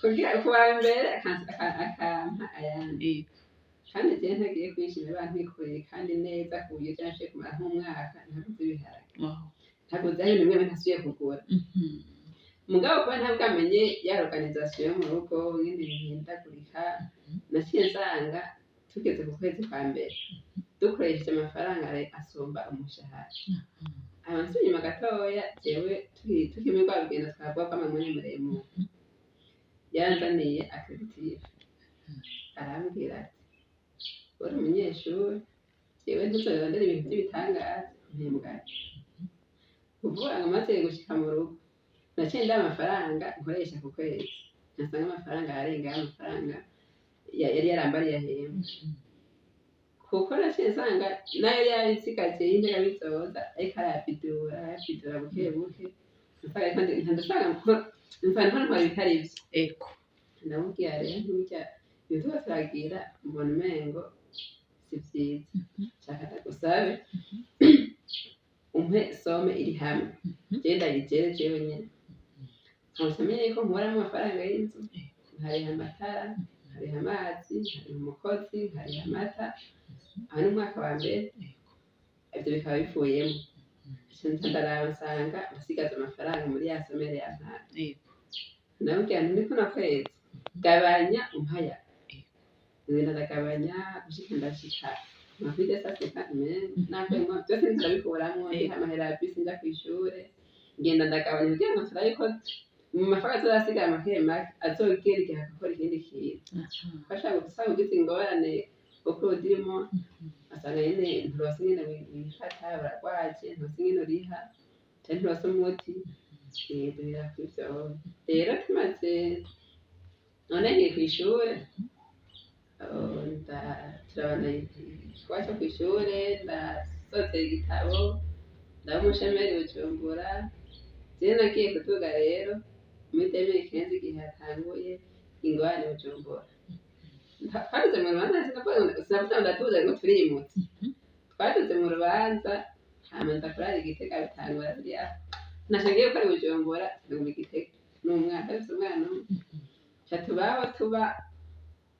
Kugira ku wa mbere akampa ayandi. Kandi je ntagiye kwishimira bantwikuye kandi neza ku buryo cyashe kumara nk'umwaka ntaguze ibiharage. Ntaguze ibintu bimwe ntasubiye kugura. Mugabo kuba ntabwo amenye ya organisation yo mu rugo n'ibindi bihindagurika naciye nsanga tugeze ku kwezi kwa mbere dukoresheje amafaranga asumba umushahara. Abansi nyuma gatoya jewe tukimirwa rugendo twabwa kw'amanywa muremure yanzaniye accreditive arambwira ati uri umunyeshuri jewe ntuzorondera ibintu by'ibitangaza mpembwa kuvuga ngo maze gushika mu rugo naciye nda amafaranga nkoresha ku kwezi nasanga amafaranga arenga y'amafaranga yari yarambariye ahembwa kuko naciye nsanga nayo yari isigaje y'injega bizoza ariko arayapidura buke buke ndasanga ntwara bitari ivyo. Eko ndamubwira rero nturya ibintu byose uragira mbona umengo si vyiza shaka ndagusabe umpe some iri hamwe jewe ndayigere jewe nyene nkamusamenye yuko nkuramo amafaranga y'inzu nkariha amatara nkariha amazi nkariha umukozi nkariha amata aho n'umwaka wa mbere ivyo bikaba bivuyemo ndaraba nsanga usigaza amafaranga muri ya somere ya ntara ndamubwira nti ndiko nakwezi gabanya umpaya ngenda ndagabanya gushika ndashika mafite sasa kandi nakwemwa byose ndabikuramwo ndiha amahera ya bisi nja kw'ishure ngenda ndagabanya kugira ngo turayiko mu mafaranga turasiga amahema azogera igihe akakora ikindi kintu bashaka gusaba ugize ingorane uko udirimo asanga nyene nturose nyene wifata baragwaje nturose nyene uriha canke nturose umuti durira kw'ivyo rero tumaze none ngiye kw'ishure turabana ikibazo kw'ishure ndasohotse igitabo ndaba umushomeri Bujumbura jewe nagiye kuduga rero muri 2015 igihe hatanguye ingorane Bujumbura twaduze mu rubanza sinavuga ndatuza ngo turimutse twaduze mu rubanza hama ndakurara Igitega bitangura biriya nashangiye ko ari Bujumbura ndumva Igitega n'umwana wese umwana cyatubaho tuba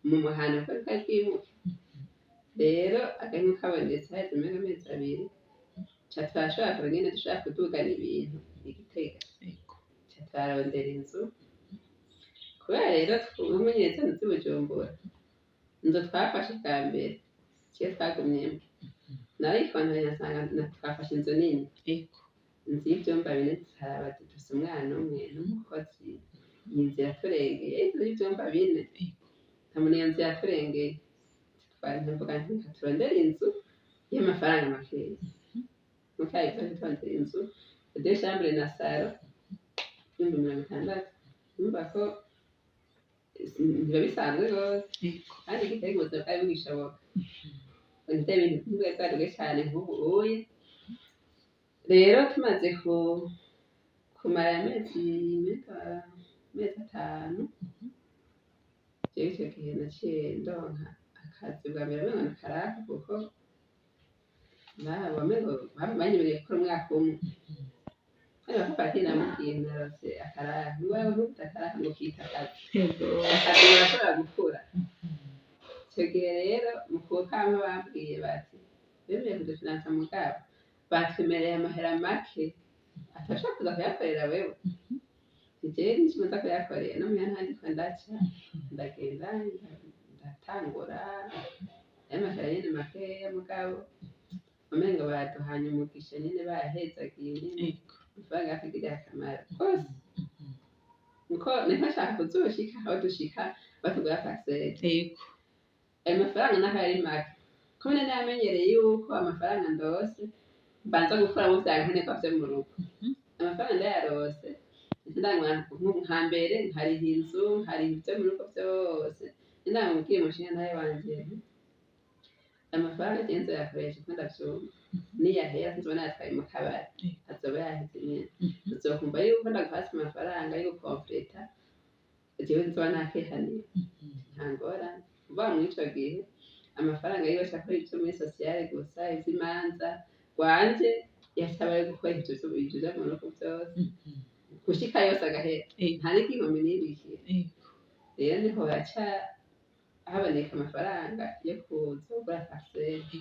mu muhana ko twimuke rero akanyu kabonetse haheze amezi abiri catwashaka nyene dushaka kudugana ibintu Igitega turarondera inzu kubera rero twumenyereza nzi Bujumbura inzu twafashe bwa mbere kiyo twagumyemo narikonteye nasanga twafashe inzu nini inzu y'ibyumba 4 turaba dufise umwana umwe n'umukozi inzira turengeye inzu y'ibyumba 4 ntamuntu iyo nzu yaturengeye twarimvuga nti turondera inzu y'amafaranga makeya mukayi turondera inzu de chambre na salo y'ibihumbi 600 numva ko biba bisanzwe rwose kandi kitari mu buzima bwari bugishoboka ndetse ibintu by'ubwenge bwaduge cyane nk'ubu uye rero tumaze kumara amezi 5 jewe icyo gihe naciye ndonka akazi bwa mbere bamwe nakaraka kuko banyemereye gukora umwaka umwe kandi bakafata inamubwiye narose akaraka niba ufite akaraka ngo kita akazi barashobora gukura icyo gihe rero mu kukama bambwiye bati bemeye kudufinansa mugabo batwemereye amahera make atashobora kuza kuyakorera wewe jewe nishimaza kuyakorera no muya ntandiko ndaca ndagenda ndatangura amahera nyene makeya mugabo umengo baduhanye umugisha nyene bahezagiye nyene ifaranga afigiriye akamaro kose nuko nashaka kuzoshika aho dushika batugura parcelle ayo mafaranga naho yari make kubona namenyereye yuko amafaranga ndose mbanza gukora mu vyankene kwa vyo mu rugo amafaranga ndayarose ndangwa nka mbere hari inzu hari ibyo mu rugo byose ndamubwiye mushinga nawe wanje amafaranga genzo yakoresha kandi ndavyumva niyahera nzobona yatwaye mu kabari azoba yaheze nyene uzokumva yuko ndagafata amafaranga yo completa jewe nzoba nakehaniye ntangora uba mw'ico gihe amafaranga yose akora ibyo muri sociale gusa ivy'imanza wanje yasabaye gukora ibyo mu rugo byose gushika yose agahera ntari kigombe nibikira rero niho haca haboneka amafaranga yo kuzogura parcelle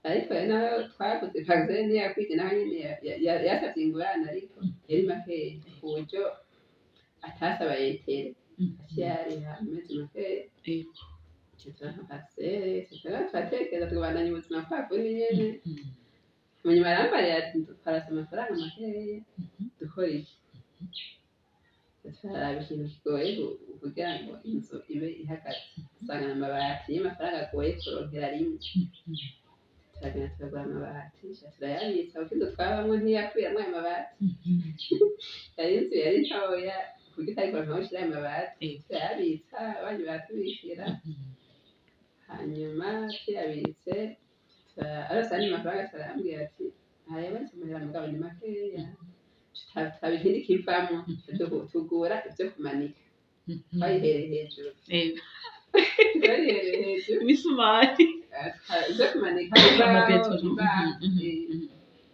ariko nayo twaguze parcelle niyakwije naho nyene yasavye ingurane ariko yari makeya ku buryo atasaba yetere acyari hameze makeya tutanga parcelle twatekereza tubandanya ubuzima bwakundi nyene munyuma arambariye ati dukarasa amafaranga makeya dukora iki turaraba ikintu kigoye kugira ngo inzu ibe ihagaze usanga amabati y'amafaranga agoye kurongera rimwe turagenda turagura amabati turayabitsa kuko inzu twabamwo ntiyakwiramwo ayo mabati yari inzu yari ntoya kuburyo utari kuronka aho ushira ayo mabati turayabitsa abandi baratubikira hanyuma tuyabitse arose andi mafaranga turayambwira ati ayabonetse muhera mugabo ni makeya tutaba ikindi kivamwo tugura ibyo kumanika twayihereye hejuru twayihereye hejuru imisumari ibyo kumanika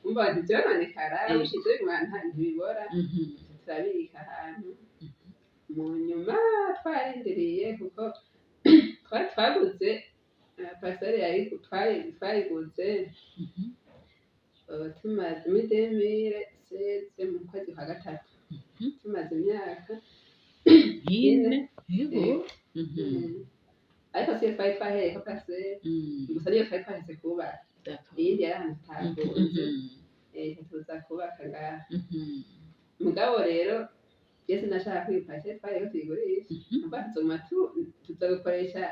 umva ntibyononekara ushize ntibibora turabika ahantu mu nyuma twarindiriye kuko twaguze parcelle yari twayiguze tumaze muri 2016 mu kwezi kwa gatatu tumaze imyaka ine ariko siyo twari twahereye ko parcelle gusa niyo twari twaheze kubaka iyindi yari ahantu tutakunze tuza kubaka ngaha mugabo rero yese nashaka kwipashe twariho tuyigurisha kuko tuzoguma tuzogukoresha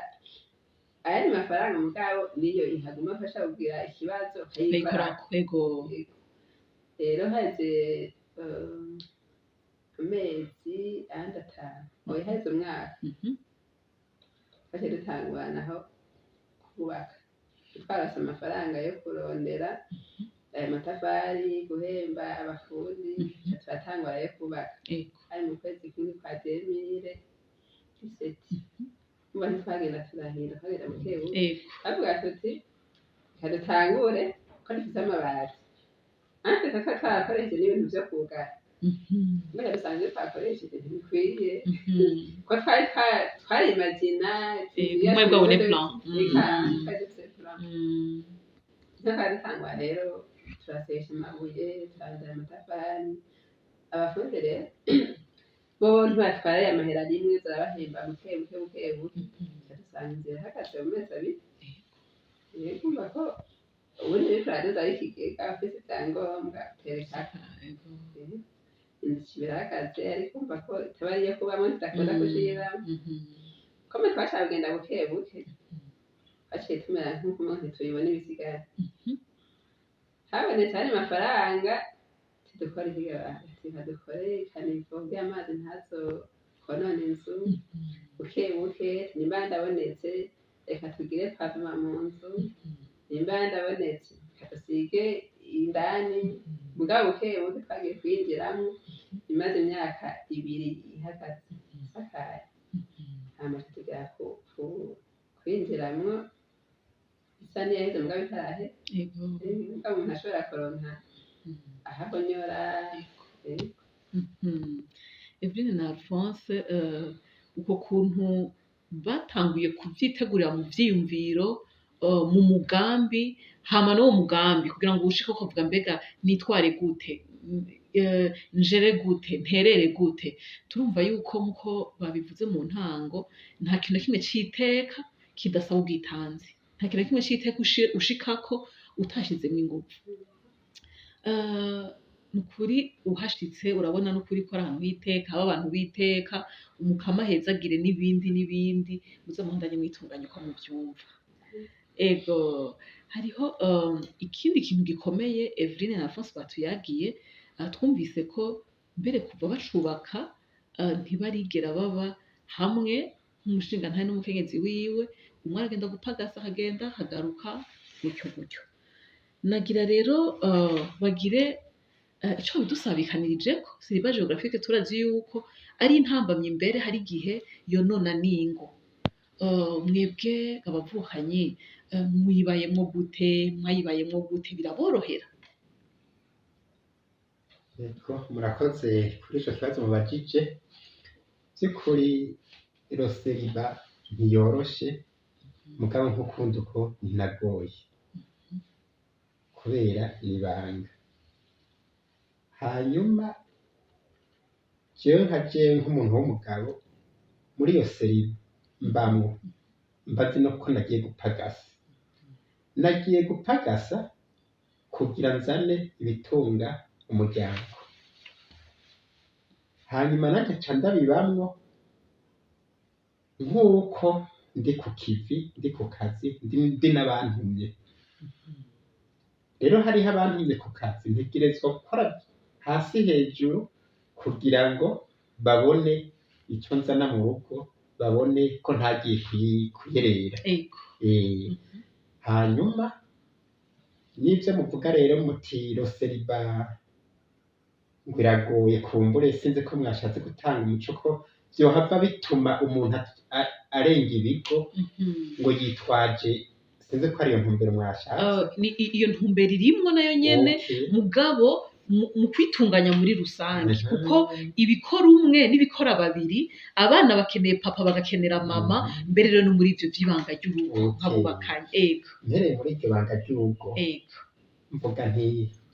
ayandi mafaranga mugabo niyo ihaguma afasha kugira ikibazo ukayikorako rero haje amezi 5 oya haje umwaka twaje dutanguranaho kubaka twarose amafaranga yo kurondera ayo matafari guhemba abafundi turatangura yo kubaka ari mu kwezi kumwe kwa 2017 mba ntitwagenda turahira twagenda mu kebu avuga tuti kadutangure ko dufite amabati ante twakoresheje n'ibintu byo kugara mbere bisanzwe twakoresheje ntibikwiye ko twari imagina mwe bwa une plan twari tangwa rero turasesha amabuye turandira amatafari abafundi rero bo ntibatwara amahera rimwe zarabahemba buke usanga inzira ihagaze mu mezi abiri rero kumva ko ubundi rero turaduza ari ikigega afise icyangombwa terekaka inzu birahagaze ariko kumva ko itaba ariyo kubamo tudakunda kushiramo kome twashaka kugenda buke baciye tumera nk'uko umuntu tuyibona ibisigara habonetse hari amafaranga tudukora ikiga dukore kandi ibivombi amazi ntazo konona inzu buke nimba ndabonetse reka tugire pavema mu nzu nimba ndabonetse reka dusige indani mugabo buke twagiye kwinjiramo imaze imyaka 2 ihagaze isakaye hama tugera kwinjiramwo isa neza mugabo itarahe mugabo umuntu ashobora kuronka ahahonyora Eveline na Alphonse uko kuntu batanguye kuvyitegurira mu vyiyumviro mu mugambi hama no mugambi kugira ngo ushike ko vuga mbega nitware gute njere gute nterere gute turumva yuko muko babivuze mu ntango nta kintu kimwe citeka kidasaba ubwitanzi nta kintu kimwe citeka ushikako utashizemo ingufu nukuri uhashitse urabona nukuri ko ahantu hiteka aba abantu biteka umukama hezagire n'ibindi muze muhandanye mwitunganye ko mu byumva ego hariho ikindi kintu gikomeye Eveline na Alphonse batuyagiye twumvise ko mbere kuva bacubaka ntibarigera baba hamwe nk'umushinga ntari n'umukenyezi wiwe umwe aragenda gupagasa akagenda hagaruka gutyo nagira rero bagire ico bidusabikanirije ko siriba geographique turazi yuko ari intambamye imbere hari gihe yonona ningo mwebwe abavukanye mwibayemwo gute biraborohera yego murakoze kuri ico kibazo mubajije by'ukuri roseriba ntiyoroshe mugabo nk'ukundi uko ntinagoye kubera nibanga hanyuma jewe nk'umuntu w'umugabo muri iyo seriba mbamwo mbazi no ko nagiye gupagasa kugira nzane ibitunga umuryango hanyuma nanjye ca ndabibamwo nk'uko ndi ku kivi ndi ku kazi ndi n'abantumye rero hariho abantumye ku kazi ntegerezwa gukora hasi hejuru kugira ngo babone icyo nzana mu rugo babone ko ntagiye kuyerera hanyuma n'ibyo muvuga rero muti roseriba ngo iragoye kumbure sinzi ko mwashatse gutanga umuco ko vyohava bituma umuntu arenga ibigo ngo yitwaje sinzi ko ariyo ntumbero mwashatse iyo ntumbero irimwo nayo nyene mugabo mu kwitunganya muri rusange kuko ibikora umwe n'ibikora babiri abana bakeneye papa bagakenera mama mbere rero no muri ivyo vy'ibanga ry'urugo nkabubakanye mpereye muri iryo banga ry'urugo mvuga nti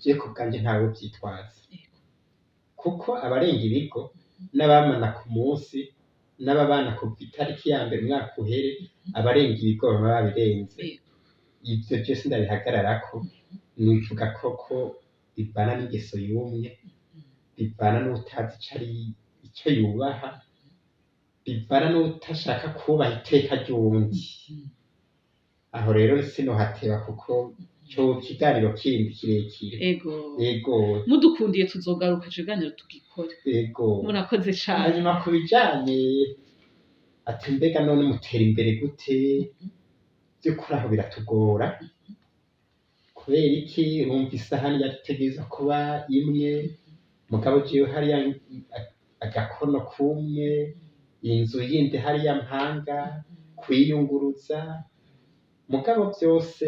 je ku bwanje ntawe vyitwaza kuko abarenga ibigo n'abamana ku munsi n'ababana ku itariki ya mbere umwaka uhere abarenga ibigo baba babirenze ivyo vyose ndabihagararako nivuga koko bivana n'ingeso y'umwe bivana n'utazi icyo yubaha bivana n'utashaka kubaha iteka ry'uwundi aho rero sinohateba kuko cyo kiganiro kindi kirekire ego mudukundiye tuzogaruka ikiganiro tugikore murakoze cyane hanyuma ku bijanye ati mbega none mutera imbere gute by'ukuri aho biratugora kubera iki urumva isahani yategereza kuba imwe mugabo jewe hariya agakono kumwe inzu yindi hariya mpanga kwiyunguruza mugabo byose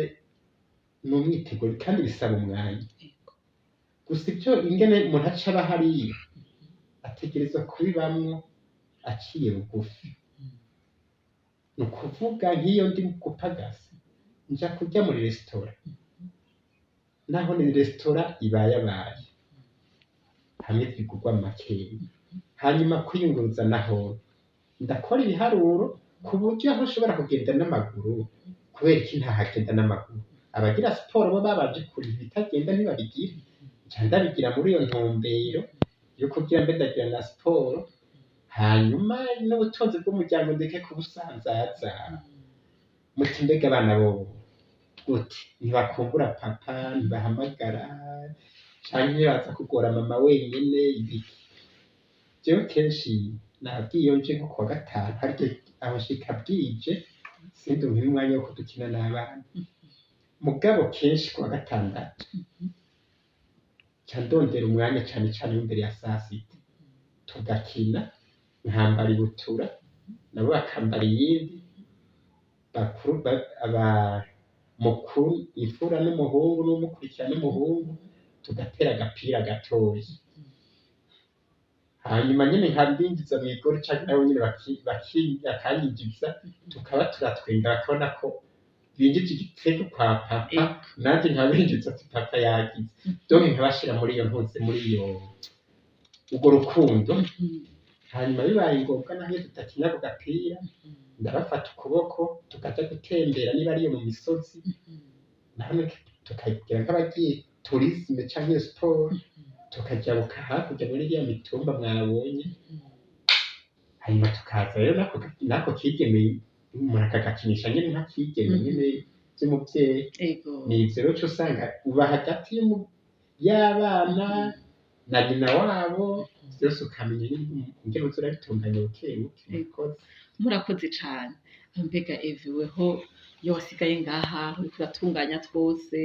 ni umwiteguro kandi bisaba umwanya gusa ibyo ingene umuntu aca aba hariya ategerezwa kubibamwo aciye bugufi ni ukuvuga nk'iyo ndi gupagasa nja kurya muri resitora naho ni resitora ibayabaye hamwe zigurwa makeya. Hanyuma kwiyunguruza naho ndakora ibiharuro ku buryo aho ushobora kugenda n'amaguru, kubera iki ntahagenda n'amaguru, abagira siporo bo babanje kuriha ibitagenda ntibabigira, nca ndabigira muri iyo ntumbero yo kugira mbe ndagira na siporo, hanyuma n'ubutunzi bw'umuryango ndeke kubusanzaza. Muti mbega abana bobo gute ntibakumbura papa, ntibahamagara canke ntibaza kugora mama wenyene ibiki? Jewe kenshi nabwiye iyo nje nko kuwa gatanu harya aho nshika bwije sindumva umwanya wo kudukina n'abana, mugabo kenshi kuwa gatandatu ca ndondera umwanya cane cane w'imbere ya sasita tugakina, nkambara ibutura nabo bakambara iyindi, bakuru mukuru imfura n'umuhungu n'umukurikira n'umuhungu tugatera agapira gatoyi, hanyuma nyene nkabinjiza mw'igori canke nabo nyene bakanyinjiza, tukaba turatwenga bakabona ko binjije igitego kwa papa, nanje nkabinjiza ati papa yagize, donc nkabashira muri iyo ntuze, muri iyo urwo rukundo. Hanyuma bibaye ngombwa naho tudakina ku gapira ndabafata ukuboko tukaja gutembera niba ariyo mu misozi, namwe tukagira nk'abagiye tourisme canke sport, tukajabuka hakurya muri iriya mitumba mwabonye, hanyuma tukaza rero nako kigeme umuntu akagakinisha nyene nk'akigeme nyene vy'umuvyeyi. Nivyo rero uca usanga uba hagati y'abana na nyina wabo, vyose ukamenya ingene uza urabitunganya bukebuke. Murakoze cane. Mbega Eve weho iyo wasigaye ngaha uriko uratunganya twose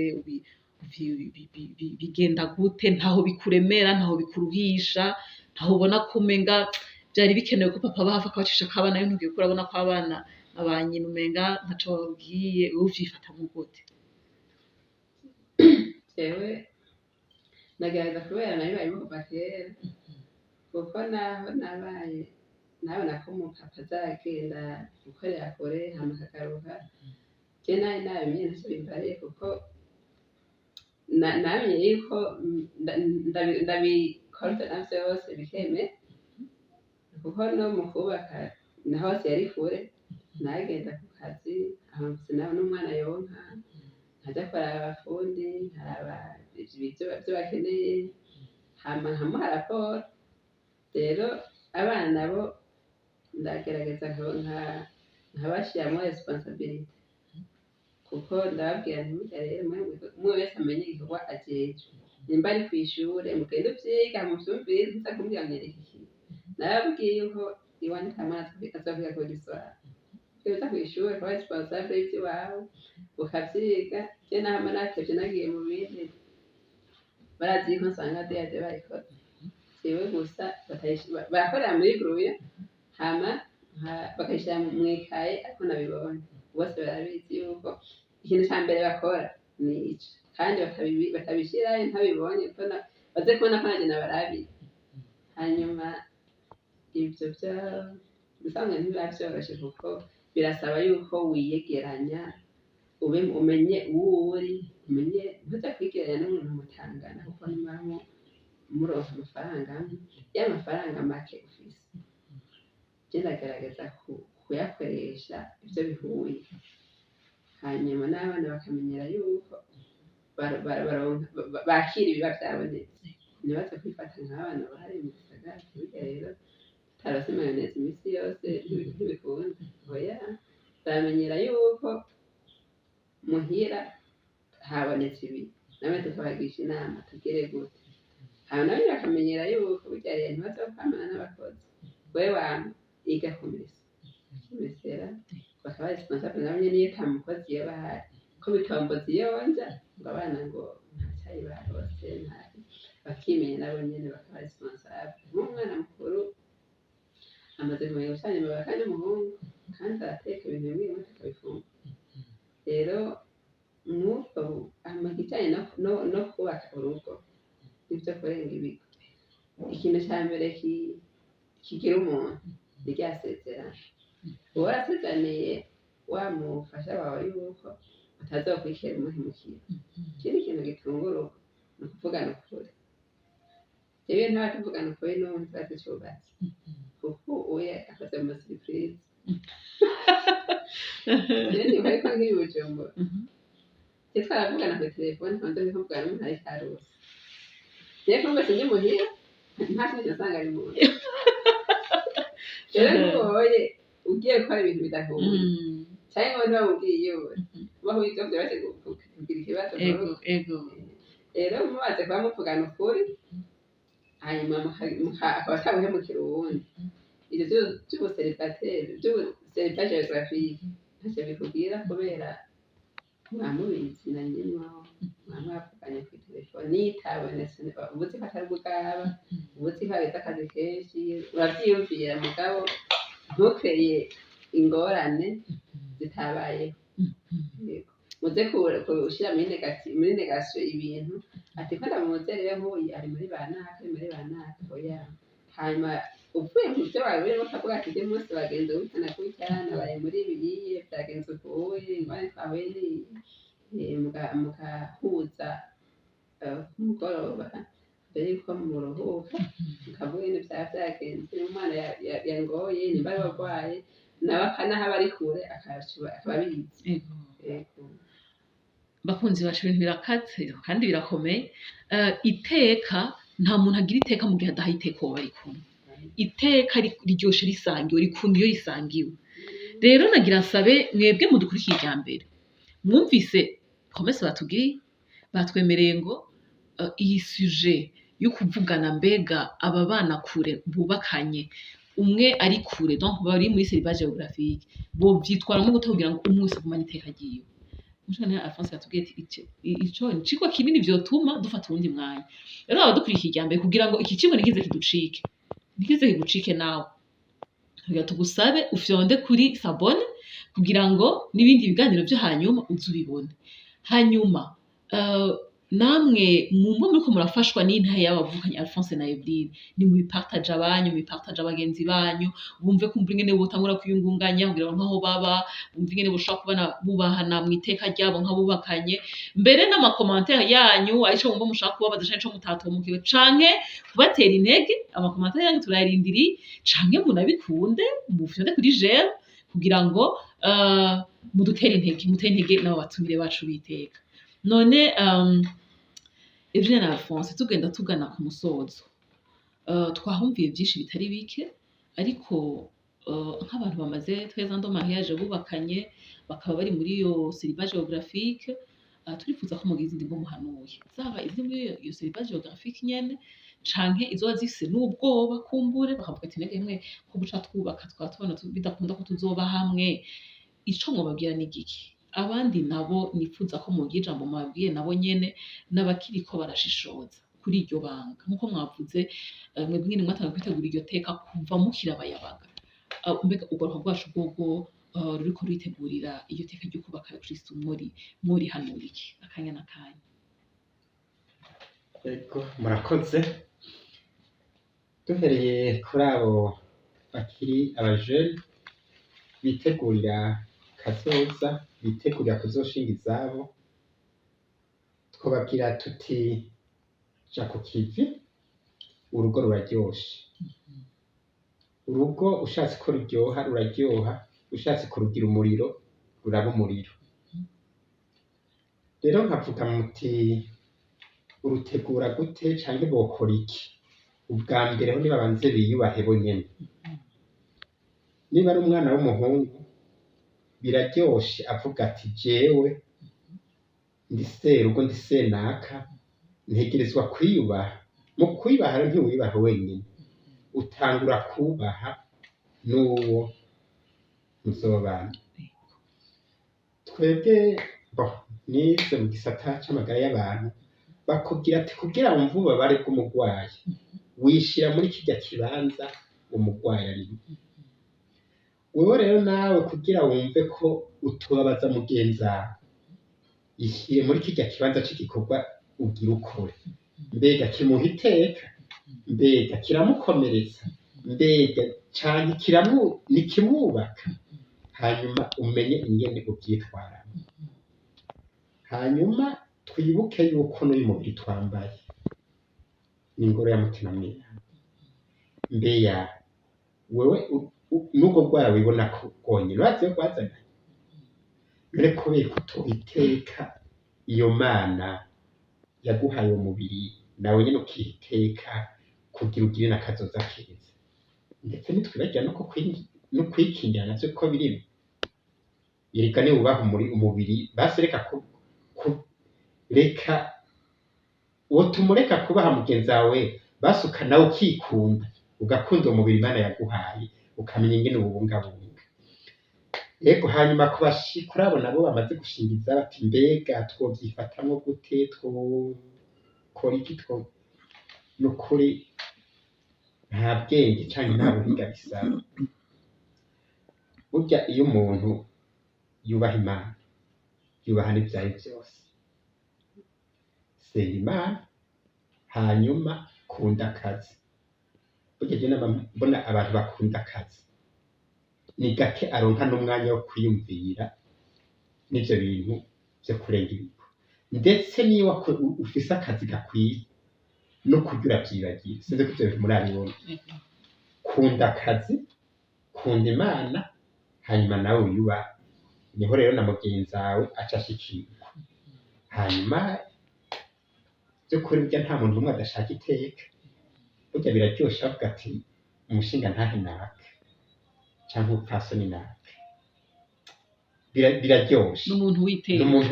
bigenda gute? Ntaho bikuremera, ntaho bikuruhisha, ntaho ubona ko umenga vyari bikenewe ko papa bahava akabacisha akabana yo ntugiye kurabona ko abana abanyina umenga ntaco babwiye, wowe uvyifatamwo gute? Jewe nagerageza kubera nabibayemo kuva kera, kuko naho nabaye nabona ko umupapa azagenda gukorera kure hama akagaruka, je nari nabimye ntaco bimbariye, kuko namenye yuko ndabikora vyose bikemera, kuko no mu kubaka na hose yari kure, nagenda ku kazi aho naho n'umwana yonka, nkaja kuraba abafundi, nkaraba ivyo bakeneye, hama nkamuha raporo. Rero abana nabo ndagerageza nkabashiramwo responsabilité, kuko ndababwira nti burya rero umwe wese amenye igikorwa ajejwe, nimba ari kw'ishure mugende uvyiga muvyumvire, ntuza kumbwira mwereke iki. Narababwiye yuko iwanje ata mwana azokwiga gukora iswara, uza kw'ishure ukaba responsable y'ivy'iwawe ukavyiga. Je nahama natevye nagiye mu bindi, barazi yuko nsanga DAD bayikora, jewe gusa barakorera muri groupe, hama bakayishira mw'ikaye, ariko nabibonye bose barabizi yuko ikintu ca mbere bakora ni ico, kandi batabishirayo ntabibonye, baze kubona ko nanje nabarabiye. Hanyuma ivyo bisanzwe ntibiba vyoroshe, kuko birasaba yuko wiyegeranya, umenye uwo uri, umenye ntuza kwigeranya n'umuntu mutangana, kuko nimwaba muronka amafaranga amwe, y'amafaranga make ufise, je ndagerageza kuyakoresha ivyo bihuye, hanyuma n'abana bakamenyera yuko bakira ibiba vyabonetse, ntibaze kwifata nk'abana bahari mu gisagara. Burya rero utarose mayoneze imisi yose ntibikunda, oya, bamenyera yuko muhira habonetse ibi, namwe tukabagisha inama tugire gute, hama nabo bakamenyera yuko burya rero ntibazokwamana n'abakozi, wewe wama iga kumesera, bakaba responsable nabo nyene iyo ata mukozi yoba ahari, ko bitomboza iyonja ngo abana ngo nta cayi barose, bakimenya nabo nyene bakaba responsable. Nk'umwana mukuru amaze kumenya gucana imbabura kandi umuhungu, kandi arateka ibintu bimwe bimwe tukabifungura. Rero nk'ubwo ikijanye no kubaka urugo n'ivyo kurenga ibigo, ikintu ca mbere kigira umuntu ni rya sezerano. Uwo warasezeraniye wa mufasha wawe yuko utazokwigera umuhemukira, ikindi kintu gitunga urugo ni ukuvugana ukuri. jewe ntatuvugana ukuri n'umuntu turazicubatse kuko uye akoze mu surprise Nini bariko nkiri Bujumbura twaravugana kuri telefone nkanze nkuvugana n'umuntu ariko arusa rero kumbe sinjye muhira nta kintu nasanga ari muntu rero ngoye ugiye gukora ibintu bidahuye cyangwa ngo ntiwamubwiye iyo bahuye ibyo byose kugira ikibazo rero mubaze kuba muvugana ukuri hanyuma abatabuhemukira uwundi ibyo by'ubuseribateri by'ubuseriba geographique ntacyo bikubwira kubera mwamubizi na nyine mwamwavuganye kuri telefone nitabonetse ubuzi ko atari bugaba ubuzi ko hageze akazi kenshi urabyiyumvira mugabo ntukreye ingorane zitabayeho muze gushyira muri negasiyo ibintu ati ko ndamuze rero nk'uyu ari muri banaka ari muri banaka oya hanyuma uvuye mu byo wawe urimo ukavuga ati undi munsi bagenze gutya na gutya nabaye muri ibiyiye byagenze ukuye ingorane twahuye mugahuza kumugoroba mbere yuko muruhuka mukavuga ibintu byaba byagenze umwana yangoye nimba ari warwaye nawe akanaha bari kure akaba abizi bakunzi bacu ibintu birakatse kandi birakomeye iteka nta muntu agira iteka mu gihe adahaye iteka uwo bari kumwe iteka riryoshe risangiwe rikunda iyo risangiwe rero nagira nsabe mwebwe mudukurikiye irya mbere mwumvise komese batubwiye batwemereye ngo iyi suje yo kuvugana mbega aba bana kure bubakanye umwe ari kure donc bari muri seriba geographique bo byitwaramo gute kugira ngo umwe wese agumane iteka ryiwe mushana Alphonse yatubwiye ati ico niciko kinini vyotuma dufata uwundi mwanya rero abadukurikiye irya mbere kugira ngo iki kigo nigize kigucike nawe kugira tugusabe ufyonde kuri sabone kugira ngo n'ibindi biganiro byo hanyuma uzubibone hanyuma namwe mumwe muriko murafashwa n'intahe y'abavukanye Alphonse na Eveline ni mu bipartage abanyu mu bipartage abagenzi banyu bumve kumva ingene botangura kuyungunganya kugira ngo nkaho baba bumve ingene boshaka kubana bubahana mu iteka ryabo nk'abubakanye mbere n'amakomantere yanyu arico mumva mushaka kubabaza canke co mutatomukiwe canke kubatera intege amakomantere yanyu turayarindiri canke munabikunde mufyonde kuri jewe kugira ngo mudutere intege nabo batumire bacu biteka none Eugene Alphonse tugenda tugana ku musozo twahumviye byinshi bitari bike ariko nk'abantu bamaze 13 ans de mariage bubakanye bakaba bari muri iyo seriba geographique turifuza ko mugize indi ngo muhanuye zaba izi muri iyo seriba geographique nyene canke izoba zifise n'ubwoba kumbure bakavuga ati nege mwe ko guca twubaka twatubona bidakunda ko tuzoba hamwe ico mwobabwira ni giki abandi nabo nifuza ko mugira ijambo mubabwiye nabo nyene n'abakiriko barashishoza kuri iryo banga nkuko mwavuze mwebwe nyene mwatanga kwitegura iryo teka kuva mukira abayabaga mbega ugaruka rwacu bwogo ruriko rwitegurira iryo teka ryo kubaka Kristo muri hanuriki akanya nakanya ego murakoze duhereye kuri abo bakiri abajene bitegurira kazoza bitegurira kuzoshinga izabo twababwira tuti ja ku kivi urugo ruraryoshe urugo ushatse ko ruryoha ruraryoha ushatse kurugira umuriro ruraba umuriro rero nkavuga muti urutegura gute canke bokora iki ubwa mbere ho nibabanze biyubahe bonyene niba ari umwana w'umuhungu biraryoshe avuga ati jewe ndi serugo ndi senaka ntegerezwa kwiyubaha mu kwiyubaha ntiwibaha wenyine utangura kubaha n'uwo muzobana twebwe nize mu gisata c'amagara y'abantu bakubwira ati kugira wumve ububabare bw'umurwayi wishira muri kirya kibanza umurwayi arimo wewe rero nawe kugira wumve ko utubabaza mugenzi wawe ishyire muri kirya kibanza c'igikorwa ugira ukore mbega kimuha iteka mbega kiramukomeretsa mbega canke nikimwubaka hanyuma umenye ingene uvyitwaramo hanyuma twibuke yuko n'uyu mubiri twambaye ni ingoro ya mutima mweranda. Mbeya wewe nubwo bwara wibona ko bwonyine urazi yo kwazana mbere kubera kutiteka iyo mana yaguhaye umubiri nawe nyine ukiteka kugira ugire n'akazoza keza, ndetse nitwibagira no kwikingira navyo ko birimo yereka niba ubaha umubiri basi reka wotumureka kubaha mugenzi wawe basuka nawe ukikunda ugakunda uwo mubiri Imana yaguhaye ukamenya ingene ububungabunga. Yego hanyuma kuri abo nabo bamaze gushingiza bati mbega twovyifatamwo gute, twokora iki, nukuri nta bwenge canke nta buhinga bisaba. Burya iyo umuntu yubaha Imana yubaha n'ivyayo vyose, senga Imana hanyuma kunda akazi. Burya je mbona abantu bakunda akazi ni gake aronka n'umwanya wo kwiyumvira n'ivyo bintu vyo kurenga ibigo, ndetse niyo ufise akazi gakwiye no kurya uravyibagira. Sinzi ko ivyo bintu murabibona. Kunda akazi, kunda Imana, hanyuma nawe wiyubahe, niho rero na mugenzi wawe aca ashikirwa. Hanyuma vy'ukuri burya nta muntu n'umwe adashaka iteka. Burya biraryoshe bavuga ati umushinga ntahe naka canke upfasoni naka, biraryoshe. N'umuntu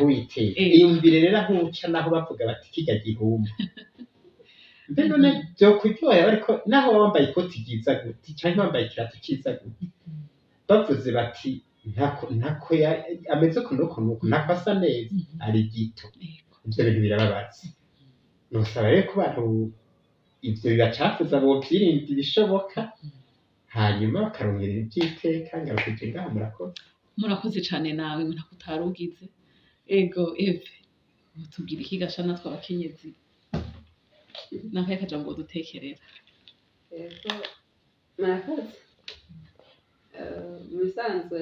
witeka. Iyumvire rero aho uca naho bavuga bati kirya gihumba. Mbe none vyokuryohera ariko naho wambaye ikoti ryiza gute canke wambaye ikirato ciza gute, bavuze bati ntako ameze kunuko ntako asa neza ari gito, ivyo bintu birababaza. Nosaba rero ko abantu ivyo bibacafuza bovyirinda ibishoboka, hanyuma bakarongerera ivy'iteka. Ngarukije ngaha murakoze cane nawe ntako utarugize. Ego Eve tubwira iki gashana tw'abakenyezi nakaye kajambo dutekerera. Ego murakoze. Mu bisanzwe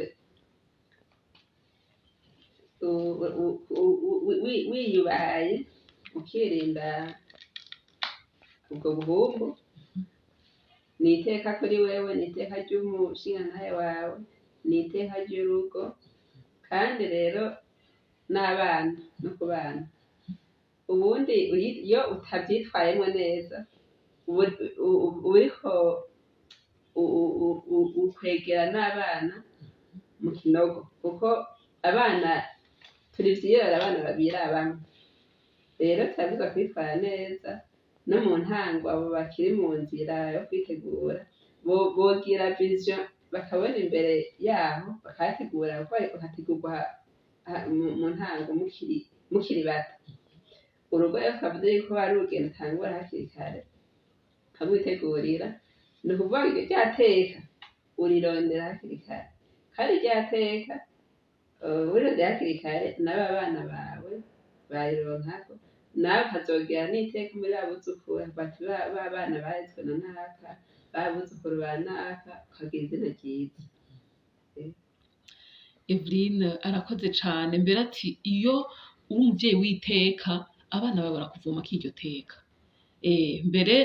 wiyubaye ukirinda ubwo buhumbu, ni iteka kuri wewe, ni iteka ry'umushingantahe wawe, ni iteka ry'urugo, kandi rero n'abana no ku bana. Ubundi iyo utavyitwayemwo neza uriko ukwegera n'abana mu kinogo, kuko abana turi vyirara, abana babirabamwe. Rero turabwirizwa kwitwara neza no mu ntango. Abo bakiri mu nzira yo kwitegura bogira vision, bakabona imbere yaho bakahategura, kuko hategurwa mu ntango mukiri bato. Urugo rero twavuze yuko ari urugendo utangura hakiri kare ukagwitegurira. Ni ukuvuga ngo rya teka urirondera hakiri kare, kandi rya teka urirondera hakiri kare n'aba bana bawe barironkako, nawe ukazogera n'iteka muri abuzukuru bati ba bana barezwe na naka, babuzukuru ba naka, ukagira izina ryiza. Eveline arakoze cane. Mbere ati iyo uri umuvyeyi w'iteka abana bawe barakuvoma k'iryo teka. Mbere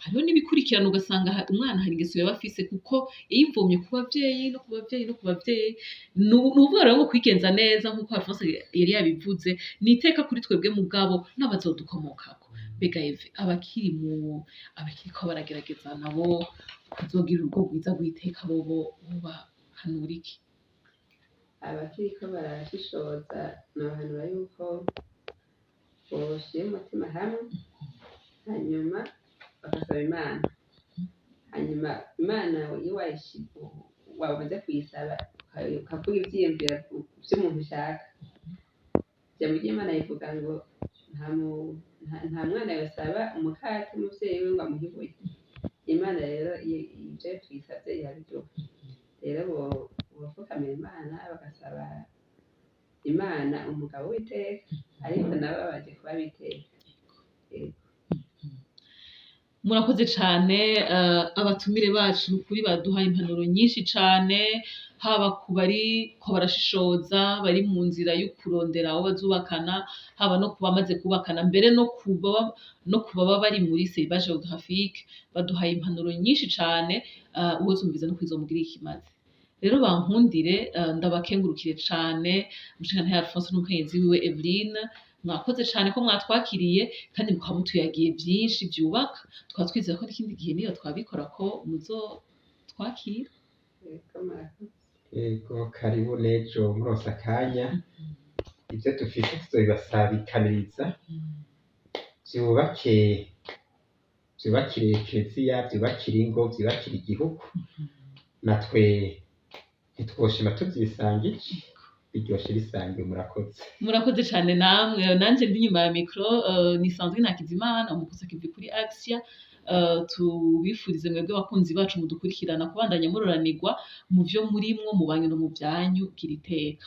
hariho n'ibikurikirana ugasanga umwana hari ingeso yaba afise, kuko yivomye ku bavyeyi no ku bavyeyi no ku bavyeyi. Ni ukuvuga rero ngo kwigenza neza nk'uko Alphonse yari yabivuze ni iteka kuri twebwe mugabo n'abazodukomokako. Mbega Eve abakiriko baragerageza nabo kuzogira urugo rwiza rw'iteka bobo bahanura iki? Abakiriko barashishoza nohanura yuko boshira umutima hamwe, hanyuma bagasaba Imana. Hanyuma Imana iyo wamaze kuyisaba ukavuga ivyiyumviro vy'umuntu ushaka, ijambo ry'Imana rivuga ngo nta mwana yosaba umukate umuvyeyi we ngo amuhe ibuye. Imana rero ivyo tuyisavye irabiduha. Rero bofukamira Imana bagasaba Imana umugabo w'iteka, ariko nabo baje kuba biteka. murakoze cyane abatumire bacu kuri baduhaye impanuro nyinshi cyane, haba ku bari ko barashishoza bari mu nzira yo kurondera aho bazubakana, haba no kuba bamaze kubakana, mbere no kuba bari muri celibat géographique, baduhaye impanuro nyinshi cyane uwo zumviza no kwizomugira ikimaze. Rero bankundire ndabakengurukire cyane umushingantahe Alphonse n'umukenyezi wiwe Eveline, mwakoze cyane ko mwatwakiriye kandi mukaba mutuyagiye byinshi byubaka, tukaba twizera ko n'ikindi gihe niyo twabikora ko muzotwakira. Yego karibu n'ejo muronse akanya, ibyo dufite tuzobibasabikaniriza, byubakire ekereziya, byubakire ingo, byubakire igihugu, natwe ntitwoshima tuvyisangije, biryoshe bisangiwe. Murakoze cyane namwe. Nanje ndi nyuma ya mikro nisanzwe Nakizimana, umukozi kivi kuri Axia. Tubifurize mwebwe bakunzi bacu mudukurikirana kubandanya muroranirwa mu vyo murimwo, mu banyu no mu byanyu, gira iteka.